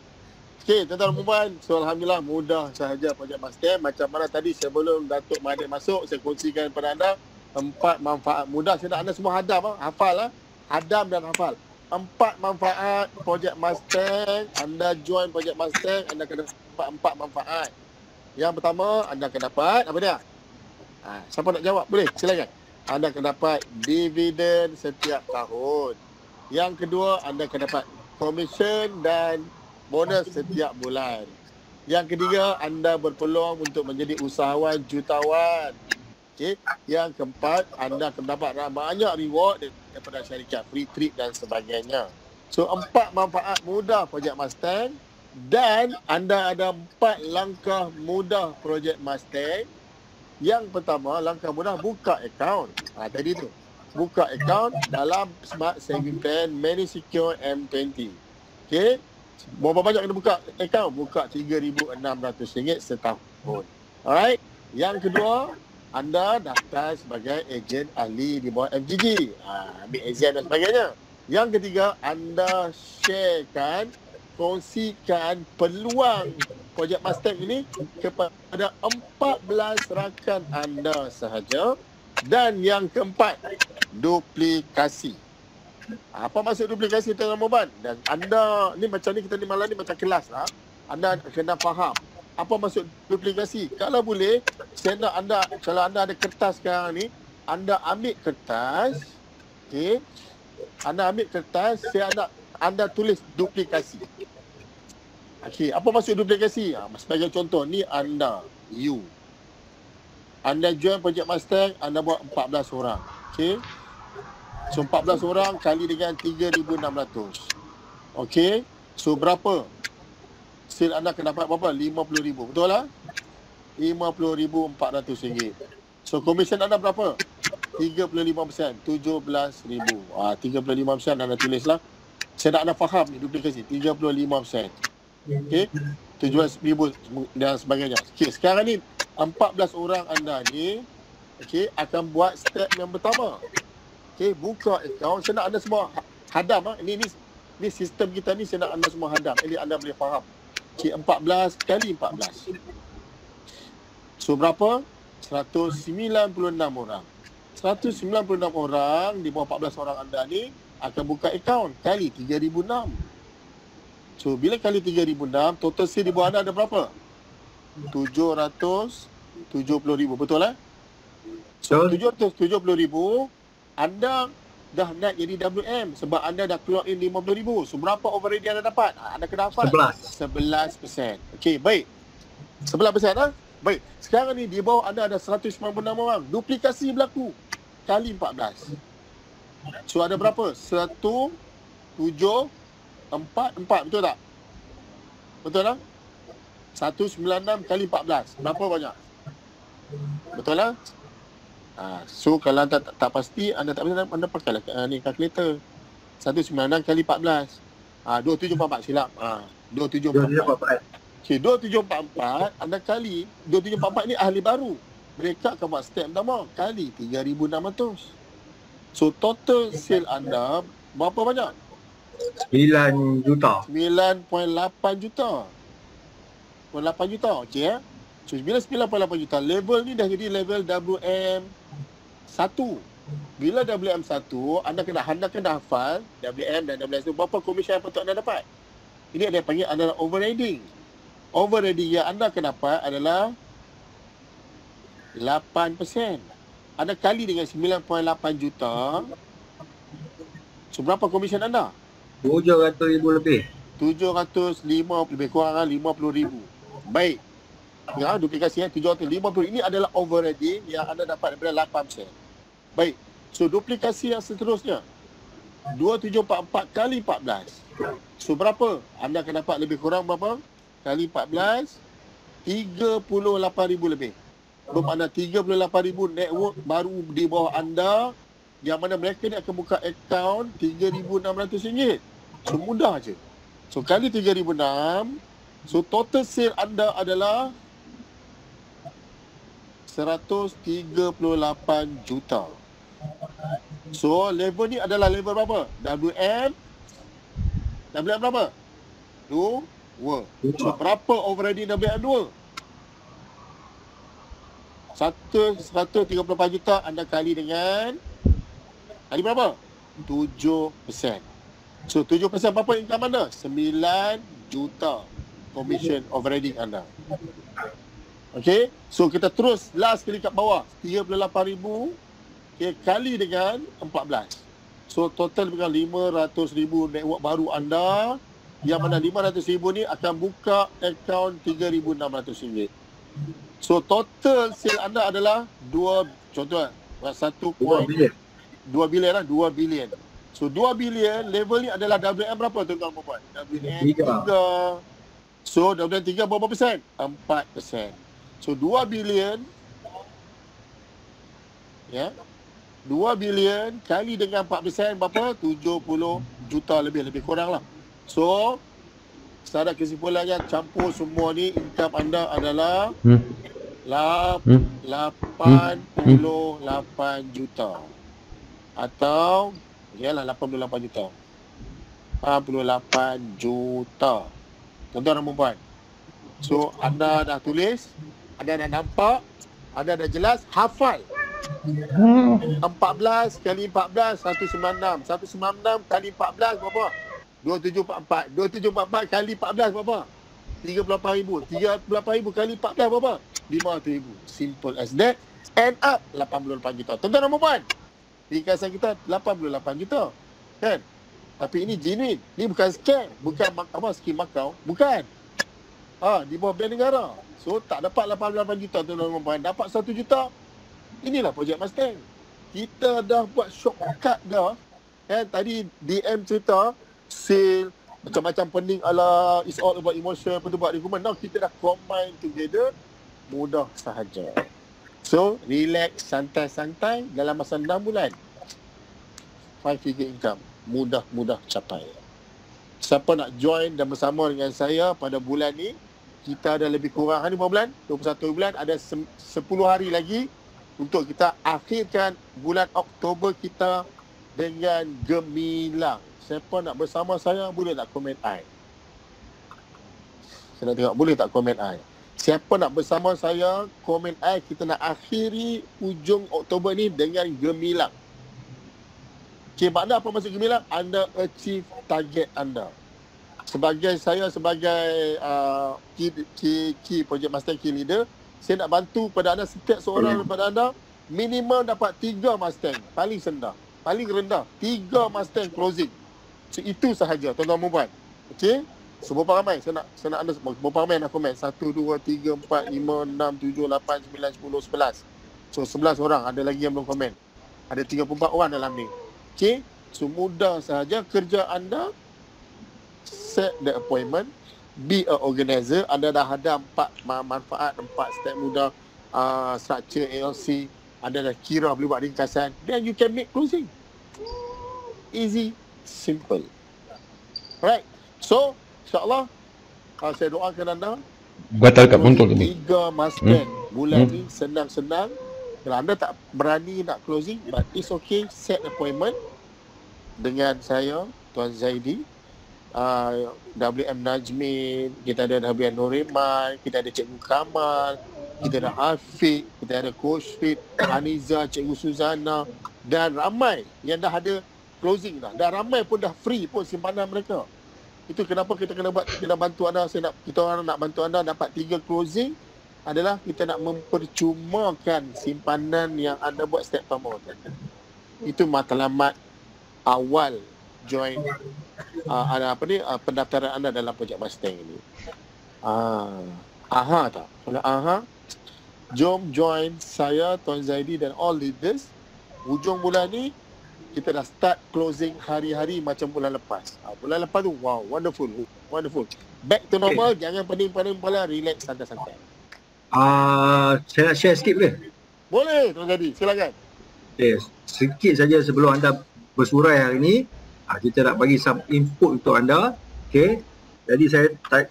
S1: Okey, tuan-tuan dan puan, so alhamdulillah mudah sahaja projek Mustang. Macam mana tadi sebelum Datuk Mahathir masuk, saya kongsikan kepada anda 4 manfaat mudah. Saya nak anda semua hadam, hafal lah. Hadam dan hafal. 4 manfaat projek Mustang. Anda join projek Mustang, anda kena dapat 4 manfaat. Yang pertama, anda akan dapat apa dia? Siapa nak jawab? Boleh, silakan. Anda akan dapat dividen setiap tahun. Yang kedua, anda akan dapat komisen dan bonus setiap bulan. Yang ketiga, anda berpeluang untuk menjadi usahawan jutawan. Okay. Yang keempat, anda akan dapat banyak reward daripada syarikat, free trip dan sebagainya. So, 4 manfaat mudah projek Mustang dan anda ada 4 langkah mudah projek Mustang. Yang pertama, langkah mudah buka akaun. Tadi tu. Buka akaun dalam Smart Saving Plan ManySecure M20. Okey. Berapa banyak kena buka akaun? Buka RM3,600 setahun. Alright. Yang kedua, anda daftar sebagai ejen ahli di bawah FGG. Ambil exam dan sebagainya. Yang ketiga, anda kongsikan peluang projek Mustang ini kepada 14 rakan anda sahaja. Dan yang keempat, duplikasi. Apa maksud duplikasi, tuan-tuan dan puan? Dan anda ni macam ni, kita ni malam ni macam kelas lah. Anda kena faham apa maksud duplikasi. Kalau boleh, saya nak anda, kalau anda ada kertas sekarang ni, anda ambil kertas, okey. Anda ambil kertas, saya nak anda tulis duplikasi. Okey, apa maksud duplikasi? Sebagai contoh, ni anda, you. Anda join projek Mustang, anda buat 14 orang. Okey. So 14 orang kali dengan 3,600. Okey. So berapa? Sil anda akan dapat berapa? 50,000. Betul lah? RM50,400. So komisen anda berapa? 35%, 17,000. 35% anda tulislah. Saya nak anda faham ni duplikasi, 35%. Okey, 17,000 dan sebagainya. Okey, sekarang ni 14 orang anda ni akan buat step yang pertama. Okey, buka akaun. Saya nak anda semua hadam. Ni sistem kita ni, saya nak anda semua hadam. Jadi anda boleh faham. Okey, 14 kali 14. So berapa? 196 orang. 196 orang di bawah 14 orang anda ni akan buka akaun kali 3,006. So bila kali 3,006, total sale di bawah anda ada berapa? 770,000, betul lah? So 770,000 anda dah naik jadi WM sebab anda dah keluar in 50,000. So berapa overhead anda dapat? Anda kena hafal 11%. Okey, baik. 11% lah. Baik. Sekarang ni di bawah anda ada 196 orang. Duplikasi berlaku kali 14. So ada berapa? 1,744, betul tak? Betul tak? 196 kali 14. Berapa banyak? Betul lah? So kalau anda tak pasti, anda tak pasti, anda pakailah ni kalkulator. 196 kali 14. 2744, silap. 2744. Okay, 2744 anda kali 2744 ni ahli baru. Mereka akan buat step pertama kali 3,600. So total sale anda berapa banyak?
S3: 9 juta.
S1: 9.8 juta. 8 juta, okey ya. So bila 9.8 juta, level ni dah jadi level WM1. Bila WM1, anda kena hafal WM dan WM1 berapa komisen yang patut anda dapat. Ini ada yang panggil adalah overriding. Overriding yang anda akan dapat adalah 8%. Anda kali dengan 9.8 juta. So berapa komisen anda?
S3: 700,000 lebih.
S1: 750 lebih kurang 50,000. Baik. Ya, duplikasi 750. Ini adalah overriding yang anda dapat daripada 8%. Baik. So duplikasi yang seterusnya 2744 kali 14. So berapa? Anda akan dapat lebih kurang berapa? Kali 14, 38,000 lebih. Bermakna 38,000 network baru di bawah anda yang mana mereka ni akan buka akaun RM3,600. So mudah je. So kali 3,600, so total sale anda adalah 138 juta. So level ni adalah level berapa? WM berapa? 2. So berapa overriding WM2? 134 juta anda kali dengan berapa? 7%. So 7% berapa income anda? 9 juta commission overriding anda. Okay, so kita terus last kali kat bawah 38,000 kali dengan 14. So total dengan 500,000 network baru anda, yang mana 500,000 ni akan buka akaun RM3,600. So total sale anda adalah 2 bilion lah, 2 bilion. So 2 bilion level ni adalah WM berapa tuan-tuan dan puan? WM 3. So WM 3 berapa persen? 4%. So 2 bilion 2 bilion kali dengan 4% berapa? 70 juta lebih kurang lah. So secara kesimpulannya, campur semua ni income anda adalah 88 juta. Atau ialah 88 juta. 88 juta. Tuan-tuan dan puan. So anda dah tulis, anda dah nampak, anda dah jelas, hafal. 14 kali 14 196. 196 kali 14 berapa? 2744. 2744 kali 14 berapa? 38,000. 38,000 kali 14 berapa? 500,000. Simple as that. End up 88 juta. Tuan-tuan dan puan, ringkasan kita 88 juta. Kan? Tapi ini genuine. Ini bukan scam. Bukan skim Macau. Bukan. Di bawah Bank Negara. So tak dapat 88 juta tuan-tuan dan puan. Dapat 1 juta. Inilah projek Mustang. Kita dah buat shortcut dah. Kan? Tadi DM cerita sale, macam-macam pening ala it's all about emotion, apa tu buat rekrutmen. Now kita dah combine together, mudah sahaja. So, relax, santai-santai dalam masa 6 bulan. 5 figure income. Mudah-mudah capai. Siapa nak join dan bersama dengan saya pada bulan ni, kita ada lebih kurang, hari berapa bulan? 21 bulan, ada 10 hari lagi untuk kita akhirkan bulan Oktober kita dengan gemilang. Siapa nak bersama saya, boleh tak komen I? Saya nak tengok, boleh tak komen I? Siapa nak bersama saya, komen I. Kita nak akhiri ujung Oktober ni dengan gemilang. Okay, makna apa maksud gemilang? Anda achieve target anda. Sebagai key project master, key leader, saya nak bantu pada anda, setiap seorang daripada anda minimum dapat 3 Mustang. Paling rendah 3 Mustang closing. So, itu sahaja tuan-tuan dan puan. Okey. So, berapa ramai? Saya nak anda berapa ramai nak komen? 1 2 3 4 5 6 7 8 9 10 11. So, 11 orang, ada lagi yang belum komen. Ada 34 orang dalam ni. Okey. So, mudah sahaja kerja anda. Set the appointment, be a organizer. Anda dah ada 4 manfaat, 4 step mudah, structure ALC, anda dah kira boleh buat ringkasan, then you can make closing. Easy, simple. Right. So, insyaAllah, saya doakan anda
S7: Batal kat Pontol tadi.
S1: 3 Mustang bulan ni senang-senang. Kalau anda tak berani nak closing, but it's okay, set appointment dengan saya, Tuan Zaidi, WM Najmin, kita ada WM Nuriman, kita ada Cikgu Kamal, kita ada Afiq, kita ada Coach Fit, Aniza, Cikgu Suzana, dan ramai yang dah ada closing dah. Dan ramai pun dah free pun simpanan mereka. Itu kenapa kita kena bantu anda. Kita orang nak bantu anda dapat 3 closing adalah kita nak mempercumakan simpanan yang anda buat step pertama. Itu matlamat awal join pendaftaran anda dalam projek Mustang ini. Aha tak? Kalau aha, jom join saya, Tuan Zaidi dan all leaders. Hujung bulan ni kita dah start closing hari-hari macam bulan lepas. Bulan lepas tu wow, wonderful. Back to normal, jangan pening-pening kepala, relax, santai-santai.
S3: Saya nak share sikit boleh?
S1: Boleh, Tuan Zaidi, silakan.
S3: Yes, sikit saja sebelum anda bersurai hari ni, kita nak bagi some input untuk anda. Okay, jadi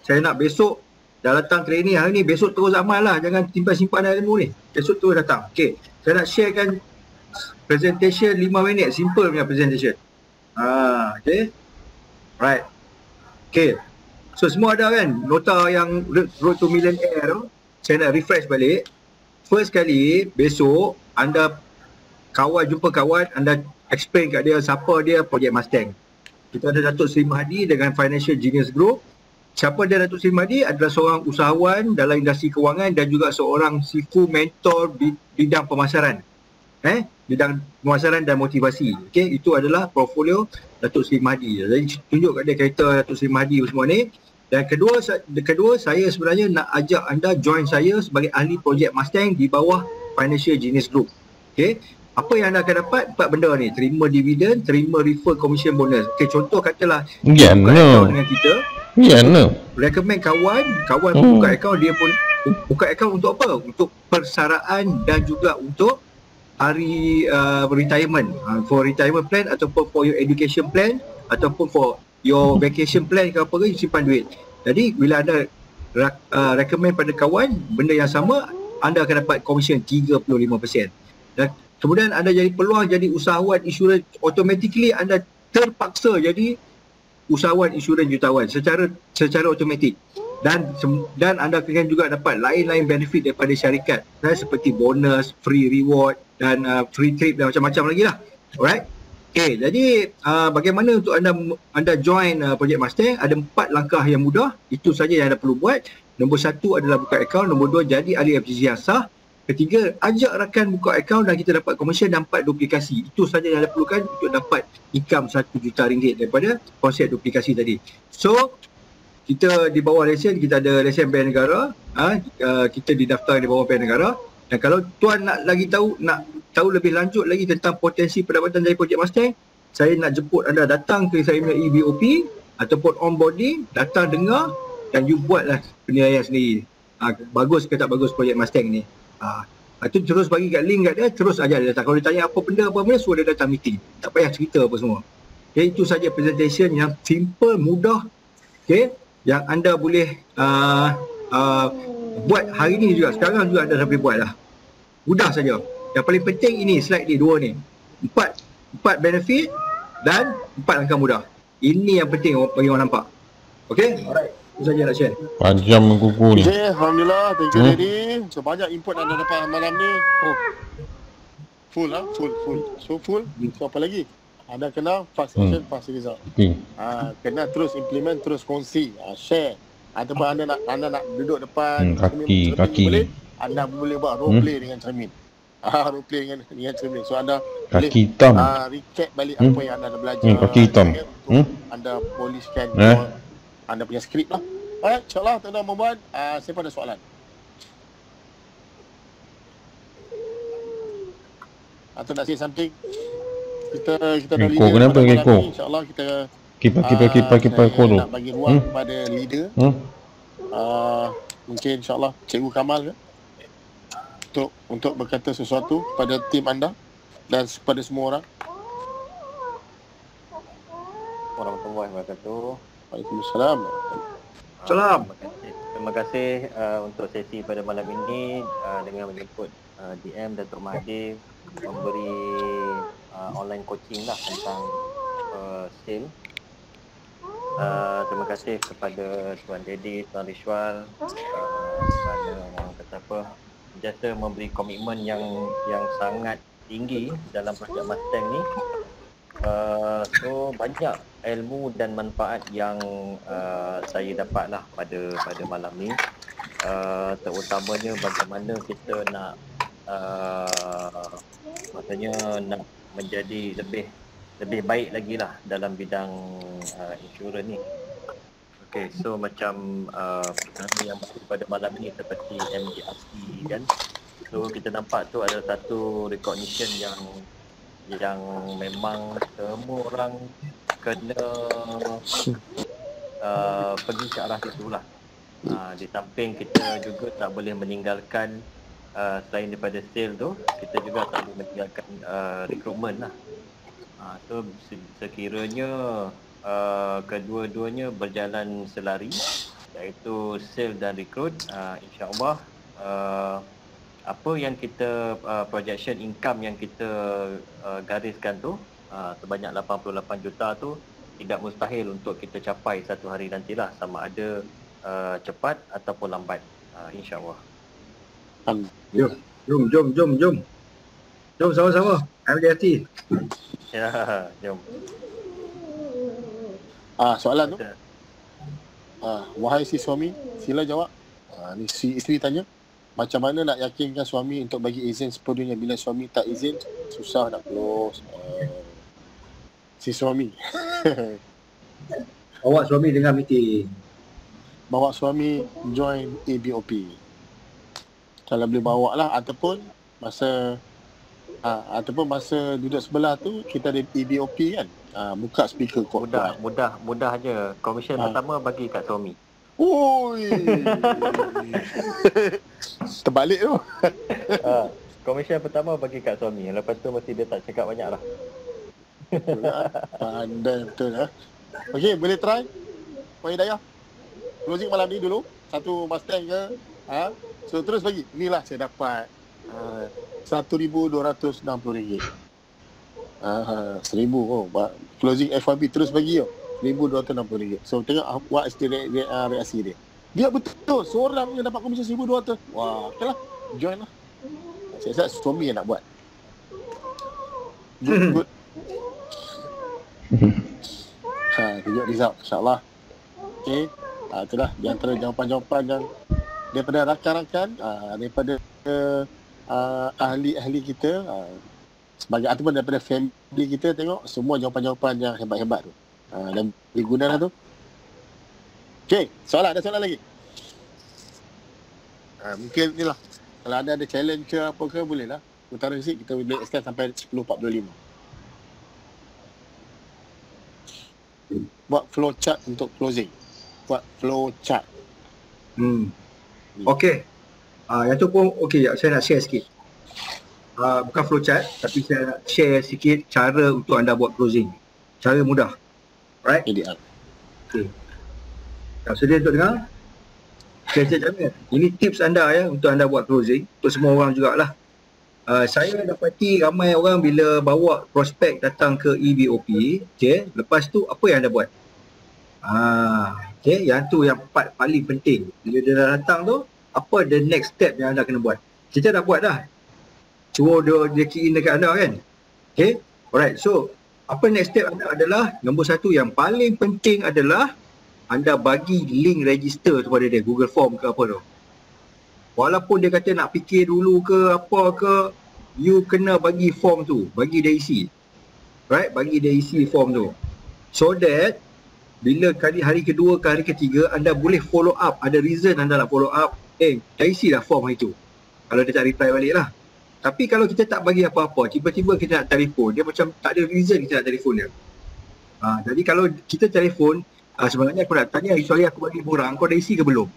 S3: saya nak besok dah datang training hari ni, besok terus amal lah, jangan simpan-simpan ilmu ni, besok terus datang. Okay, saya nak sharekan presentation 5 minit, simple punya presentation. Okay, right. Okay, so semua ada kan nota yang Road to Millionaire tu. Saya nak refresh balik. First kali besok anda jumpa kawan, anda explain kat dia siapa dia projek Mustang. Kita ada Datuk Seri Mahdi dengan Financial Genius Group. Siapa dia Datuk Seri Mahdi? Adalah seorang usahawan dalam industri kewangan dan juga seorang sifu mentor bidang pemasaran. Bidang pemasaran dan motivasi. Okey, itu adalah portfolio Datuk Seri Mahdi. Jadi tunjuk kat dia kereta Datuk Seri Mahdi semua ni. Dan kedua saya sebenarnya nak ajak anda join saya sebagai ahli projek Mustang di bawah Financial Genius Group. Okey. Apa yang anda akan dapat? 4 benda ni. Terima dividen, terima refer commission bonus. Okey, contoh katalah buka account dengan kita. Recommend kawan pun buka account, dia pun buka account untuk apa? Untuk persaraan dan juga untuk hari retirement. For retirement plan ataupun for your education plan ataupun for your vacation plan ke apa ke, simpan duit. Jadi bila anda recommend pada kawan benda yang sama, anda akan dapat commission 35%. Dan kemudian anda jadi peluang jadi usahawan insurans, automatically anda terpaksa jadi usahawan insurans jutawan secara automatik. Dan anda akan juga dapat lain-lain benefit daripada syarikat, seperti bonus, free reward dan free trip dan macam-macam lagi lah. Alright. Okay, jadi bagaimana untuk anda join projek Mustang? Ada 4 langkah yang mudah. Itu saja yang anda perlu buat. Nombor 1 adalah buka akaun. Nombor 2, jadi ahli FGC yang sah. Ketiga, ajak rakan buka akaun dan kita dapat komisen dan 4 duplikasi. Itu saja yang anda perlukan untuk dapat income RM1 juta daripada konsep duplikasi tadi. So, kita di bawah lesen, kita ada lesen Bank Negara. Kita didaftar di bawah Bank Negara. Dan kalau tuan nak tahu lebih lanjut lagi tentang potensi pendapatan dari projek Mustang, saya nak jemput anda datang ke saya punya EBOP ataupun onboarding, datang dengar dan you buatlah penilaian sendiri. Bagus ke tak bagus projek Mustang ni. Itu terus bagi kat link kat dia, terus ajar dia datang. Kalau dia tanya apa benda, suruh dia datang meeting. Tak payah cerita apa semua. Okay, itu saja presentation yang simple, mudah. Okay, yang anda boleh buat hari ni juga. Sekarang juga anda sampai buat lah. Mudah saja. Yang paling penting ini, slide ni, 2 ni. 4 benefit dan 4 langkah mudah. Ini yang penting bagi orang nampak. Okay, alright. Itu saja nak share.
S7: Pajam kuku ni.
S1: Okay, Alhamdulillah. Thank you Daddy. So banyak input anda dapat malam ni. Oh, full lah. Full. So full. So apa lagi? Anda kena fast action, fast result. Kena terus implement, terus kongsi, share. Ataupun anda nak duduk depan
S7: kaki.
S1: boleh, anda boleh buat role play dengan cermin. Role play dengan cermin. So anda
S7: Kaki
S1: boleh
S7: hitam.
S1: recap balik apa yang anda dah belajar.
S7: Kaki hitam.
S1: Anda polishkan anda punya skrip lah. Alright, insyaAllah tuan-tuan perempuan, siapa ada soalan? Atau nak say something? Kita dah leader
S7: kenapa
S1: pada malam
S7: Keko?
S1: ni. InsyaAllah kita
S7: Kipas tu.
S1: nak bagi ruang kepada leader. Mungkin insyaAllah Cikgu Kamal ke? Untuk berkata sesuatu pada tim anda dan kepada semua orang.
S8: Warahmatullahi wabarakatuh.
S1: Waalaikumsalam.
S3: Salam.
S8: Terima kasih untuk sesi pada malam ini dengan menjemput DM Datuk Mahathir memberi online coaching lah tentang sale. Terima kasih kepada Tuan Dedi, Tuan Rishwal kerana orang kata apa, jasa memberi komitmen yang sangat tinggi dalam projek Mustang ni. So banyak ilmu dan manfaat yang saya dapatlah pada malam ni, terutamanya bagaimana kita nak maksudnya nak menjadi lebih baik lagi lah dalam bidang insurans ni. Okay, so macam perkara yang pada malam ni seperti MGRC kan, so kita nampak tu ada satu recognition yang memang semua orang kena pergi ke arah itulah. Di samping kita juga tak boleh meninggalkan selain daripada sale tu, kita juga tak boleh meninggalkan recruitment lah. So sekiranya kedua-duanya berjalan selari, iaitu sale dan recruit, insya-Allah apa yang kita projection income yang kita gariskan tu sebanyak 88 juta tu tidak mustahil untuk kita capai satu hari nantilah, sama ada cepat ataupun lambat, insya-Allah.
S3: Jom sama-sama. Ambil hati.
S8: Ya, jom.
S1: Soalan tu. Wahai si suami, sila jawab. Ni si isteri tanya, macam mana nak yakinkan suami untuk bagi izin sepenuhnya bila suami tak izin, susah nak close. Si suami.
S3: Bawa suami dengan meeting.
S1: Bawa suami join ABOP. Kalau boleh bawa lah, ataupun masa duduk sebelah tu kita ada ABOP kan. Buka speaker kuat.
S8: Mudah aja. Komisen pertama bagi kat suami.
S1: Oi. Terbalik tu.
S8: Komisen pertama bagi kat suami. Lepas tu mesti dia tak cakap banyak lah.
S1: Pandai betul lah. Okey, boleh try. Puan Hidayah. Closing malam ni dulu. Satu Mustang ke. So terus bagi. Inilah saya dapat RM1,260. 1,000 oh. Closing FYP terus bagi tau. RM1,260. So tengok what is the reaksi dia. Dia betul seorang yang dapat komisen RM1,200. Wah, okeylah. Join lah. Saya suami yang nak buat. Good. Tunjuk result insya-Allah. Okey. Itulah di antara jawapan-jawapan yang daripada rakan-rakan, daripada ahli-ahli kita, sebagai ataupun daripada family kita, tengok semua jawapan-jawapan yang hebat-hebat tu. Dan diguna lah tu. Okey, ada soalan lagi? Mungkin ni lah. Kalau ada challenge ke apa ke, boleh lah. Utara sikit, kita boleh extend sampai 10.45. Buat flow chart untuk closing. Buat flow chart.
S3: Okey. Yang tu pun okey, saya nak share sikit. bukan flowchart, tapi saya nak share sikit cara untuk anda buat closing. Cara mudah. Alright? Okay. Tak sedia untuk dengar? Saya cakap ini tips anda ya untuk anda buat closing. Untuk semua orang jugalah. Saya dapati ramai orang bila bawa prospek datang ke EBOP, okay, lepas tu apa yang anda buat? Okay, yang tu yang part paling penting. Bila dia dah datang tu, apa the next step yang anda kena buat? Kita dah buat dah. Cuma dia key in dekat anda kan? Okay, alright. So, apa next step anda adalah, nombor satu yang paling penting adalah anda bagi link register kepada dia, Google Form ke apa tu. Walaupun dia kata nak fikir dulu ke apa ke, you kena bagi form tu, bagi dia isi. Right, bagi dia isi form tu. So that bila hari kedua ke hari ketiga anda boleh follow up, ada reason anda nak follow up, dah isi dah form hari tu. Kalau dia tak reply balik lah. Tapi kalau kita tak bagi apa-apa, tiba-tiba kita nak telefon, dia macam tak ada reason kita nak telefon dia. Jadi kalau kita telefon, sebenarnya aku nak tanya, sorry aku bagi borang, kau dah isi ke belum?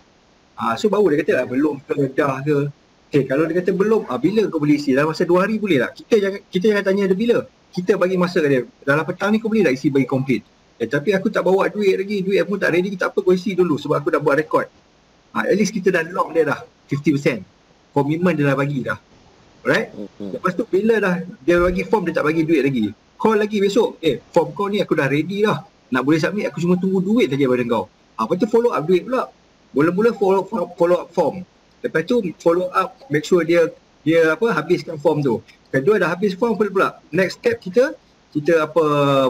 S3: So baru dia kata belum ke, dah ke. Okay, kalau dia kata belum, bila kau boleh isi? Dalam masa 2 hari boleh tak? Kita jangan tanya dia bila. Kita bagi masa ke dia, dalam petang ni kau boleh tak isi bagi complete? Tapi aku tak bawa duit lagi, duit aku tak ready, tak apa kau isi dulu sebab aku dah buat rekod. At least kita dah lock dia dah 50%. Komitmen dia dah bagi dah. Alright? Lepas tu bila dah dia bagi form, dia tak bagi duit lagi. Call lagi besok, form kau ni aku dah ready dah. Nak boleh submit, aku cuma tunggu duit saja pada kau. Lepas tu follow up duit pula. Mula-mula follow up form. Lepas tu follow up, make sure dia habiskan form tu. Kedua dah habis form pula. Next step kita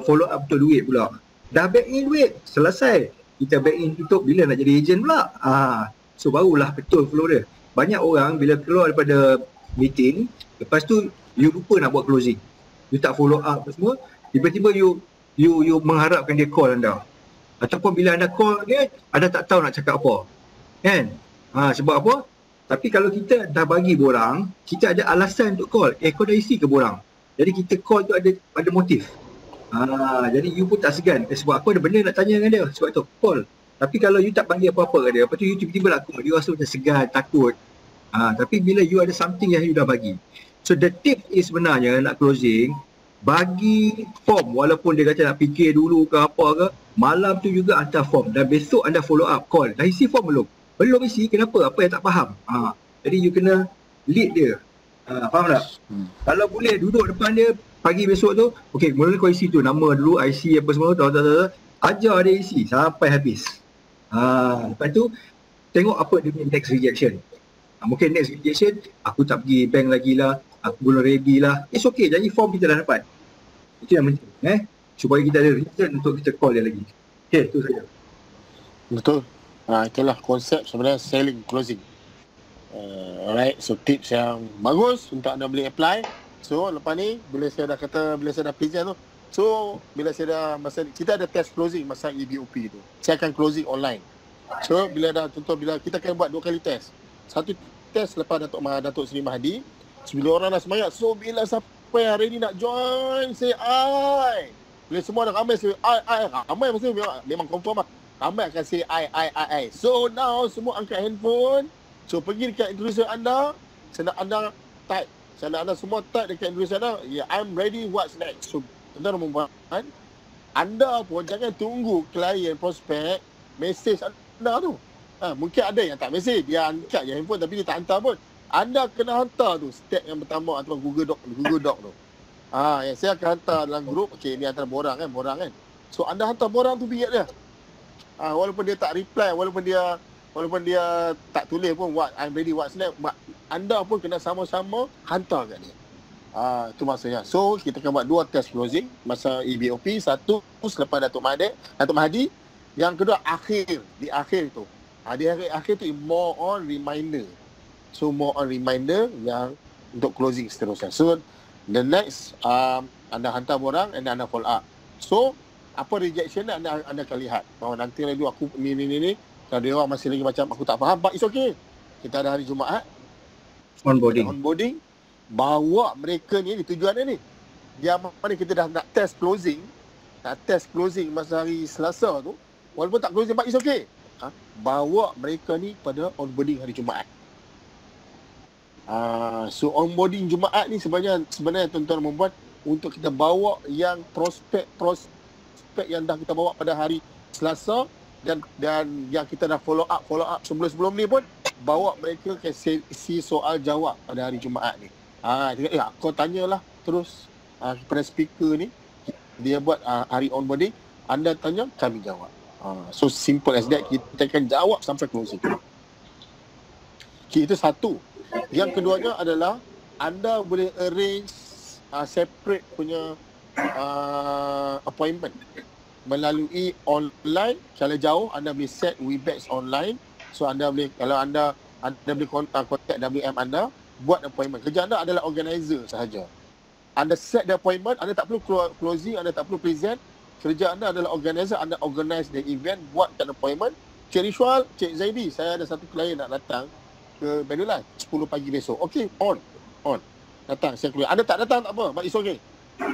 S3: follow up untuk duit pula. Dah back in duit, selesai. Kita back in tutup, bila nak jadi agent pula. So barulah betul flow dia. Banyak orang bila keluar daripada meeting, lepas tu you lupa nak buat closing. You tak follow up semua, tiba-tiba you mengharapkan dia call anda. Ataupun bila anda call dia, anda tak tahu nak cakap apa. Kan? Sebab apa? Tapi kalau kita dah bagi borang, kita ada alasan untuk call. Kau dah isi ke borang? Jadi kita call tu ada motif. Jadi you pun tak segan. Sebab aku ada benda nak tanya dengan dia. Sebab tu call. Tapi kalau you tak bagi apa-apa kat dia, lepas tu you tiba-tiba lah call, dia rasa macam segan, takut. Tapi bila you ada something yang you dah bagi. So the tip is sebenarnya nak closing, bagi form walaupun dia kata nak fikir dulu ke apa ke, malam tu juga hantar form dan besok anda follow up call. Dah isi form belum? Belum isi, kenapa? Apa yang tak faham? Jadi you kena lead dia. Faham tak? Kalau boleh duduk depan dia pagi besok tu, okey, mula kau isi tu nama dulu, IC apa semua, ajar dia isi sampai habis. Lepas tu tengok apa dia punya next rejection. Mungkin next rejection, aku tak pergi bank lagi lah, aku belum ready lah. It's okay, jadi form kita dah dapat. Itu yang penting, supaya kita ada reason untuk kita call dia lagi. Okay, itu saja.
S1: Betul. Itulah konsep sebenarnya selling closing. Alright, so tips yang bagus untuk anda boleh apply. So lepas ni bila saya dah present tu, so bila saya dah kita ada test closing masa EBOP tu, saya akan closing online. So bila kita akan buat 2 kali test. Satu test lepas Datuk Seri Mahdi, sebelum orang dah semangat. So bila siapa yang ready nak join, say I. Bila semua dah ramai, say I. Ramai maksudnya memang confirm lah. Ramai akan say I. So now semua angkat handphone. So pergi dekat introducer anda, senang anda type. Senang anda semua type dekat introducer anda, I'm ready, what's next. So tuan-tuan dan puan-puan, anda pun jangan tunggu klien prospek mesej anda tu. Mungkin ada yang tak mesej, dia angkat je handphone tapi dia tak hantar pun. Anda kena hantar tu step yang pertama ataupun Google Doc tu. Yang saya akan hantar dalam grup, okey ni antara borang kan. So anda hantar borang tu biar dia. Walaupun dia tak reply, walaupun dia tak tulis pun I'm ready, what's next, anda pun kena sama-sama hantar kat dia. Itu maksudnya. So kita akan buat 2 test closing masa EBOP, satu selepas Datuk Mahdi, yang kedua di akhir tu. Di akhir tu more on reminder. So more on reminder yang untuk closing seterusnya. So the next anda hantar borang and anda follow up. So apa rejection anda akan lihat. Nanti lagi aku ni. Kalau dia orang masih lagi macam aku tak faham, but it's okay. Kita ada hari Jumaat onboarding. Bawa mereka ni tujuan dia ni. Dia mana kita dah nak test closing masa hari Selasa tu. Walaupun tak closing, but it's okay. Bawa mereka ni pada onboarding hari Jumaat. So onboarding Jumaat ni sebenarnya tuan-tuan membuat untuk kita bawa yang prospek yang dah kita bawa pada hari Selasa dan yang kita dah follow up sebelum ni pun bawa mereka ke sesi soal jawab pada hari Jumaat ni. Kau tanyalah terus kepada speaker ni, dia buat hari onboarding, anda tanya, kami jawab. So simple as that, kita akan jawab sampai closing. Itu satu. Yang keduanya adalah anda boleh arrange separate punya appointment melalui online. Kalau jauh anda boleh set Webex online. So anda boleh, kalau anda boleh contact WM anda, buat appointment. Kerja anda adalah organizer sahaja. Anda set the appointment, anda tak perlu closing, anda tak perlu present. Kerja anda adalah organizer, anda organize the event, buatkan appointment. Cik Rishwal, Cik Zaidi, saya ada satu klien nak datang ke Manulife 10 pagi besok. Okey, on. Datang, saya keluar. Anda tak datang tak apa, but it's okay.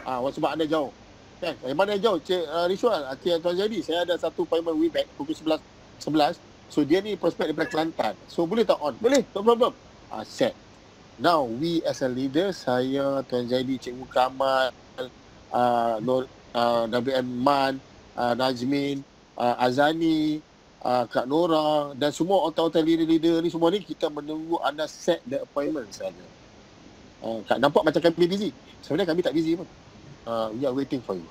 S1: Sebab anda jauh. Kan? Mana jauh? Cik Rishwal, Cik Tuan Zaidi, saya ada satu appointment Webex pukul 11. So dia ni prospek daripada Kelantan. So boleh tak on? Boleh, no problem. Set. Now, we as a leader, saya, Tuan Zaidi, Cikgu Kamal, WM Man, Najmin, Azani, Kak Nora dan semua otak-otak leader-leader ni, semua ni kita menunggu anda set the appointment saja. Nampak macam kami busy. Sebenarnya kami tak busy pun. We are waiting for you.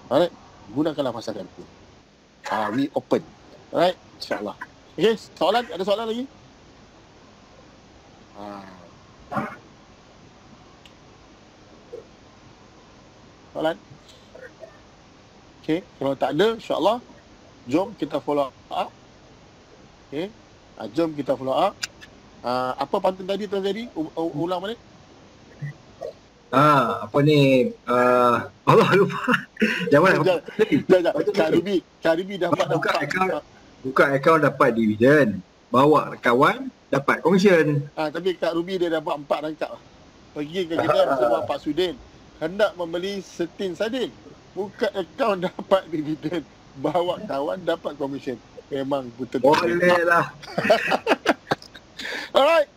S1: Alright, gunakanlah masa kami. We open. Alright, insyaAllah. Okay, soalan? Ada soalan lagi? Soalan? Okay, kalau tak ada, insyaAllah jom kita follow up. Okay, jom kita follow up. Apa pantun tadi Tuan Zaidi? Ulang balik.
S3: Apa ni? Allah lupa. Jangan. Kak Ruby dapat buka akaun dapat dividen. Bawa kawan dapat komisen.
S1: Tapi Kak Ruby dia dapat 4 rangkap. Pergi ke kedai bersama Pak Sudin. Hendak membeli setin sardin. Buka akaun dapat dividen. Bawa kawan dapat komisen. Memang betul.
S3: Boleh lah.
S1: Alright.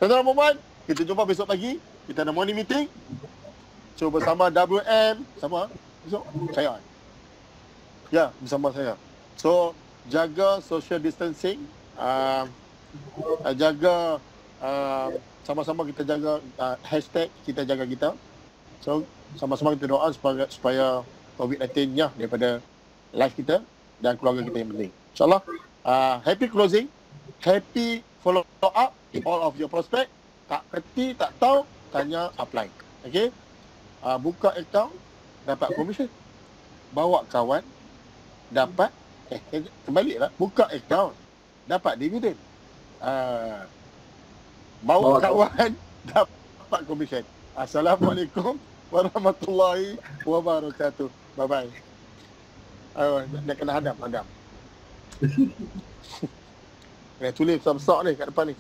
S1: Tuan-tuan dan puan, kita jumpa besok pagi. Kita ada morning meeting. So bersama WM. Sama besok saya. Ya, bersama saya. So jaga social distancing. Jaga sama-sama kita jaga hashtag kita jaga kita. So sama-sama kita doa supaya COVID-19 daripada life kita dan keluarga kita yang penting. InsyaAllah, happy closing, happy follow up all of your prospect. Tak kerti, tak tahu, tanya, apply. Okay? Buka account, dapat commission. Bawa kawan, dapat, kembali lah, buka account, dapat dividen. Bawa kawan, dapat commission. Assalamualaikum warahmatullahi wabarakatuh. Bye-bye. Nak kena hadam. Kena tulis besar-besar ni kat depan ni.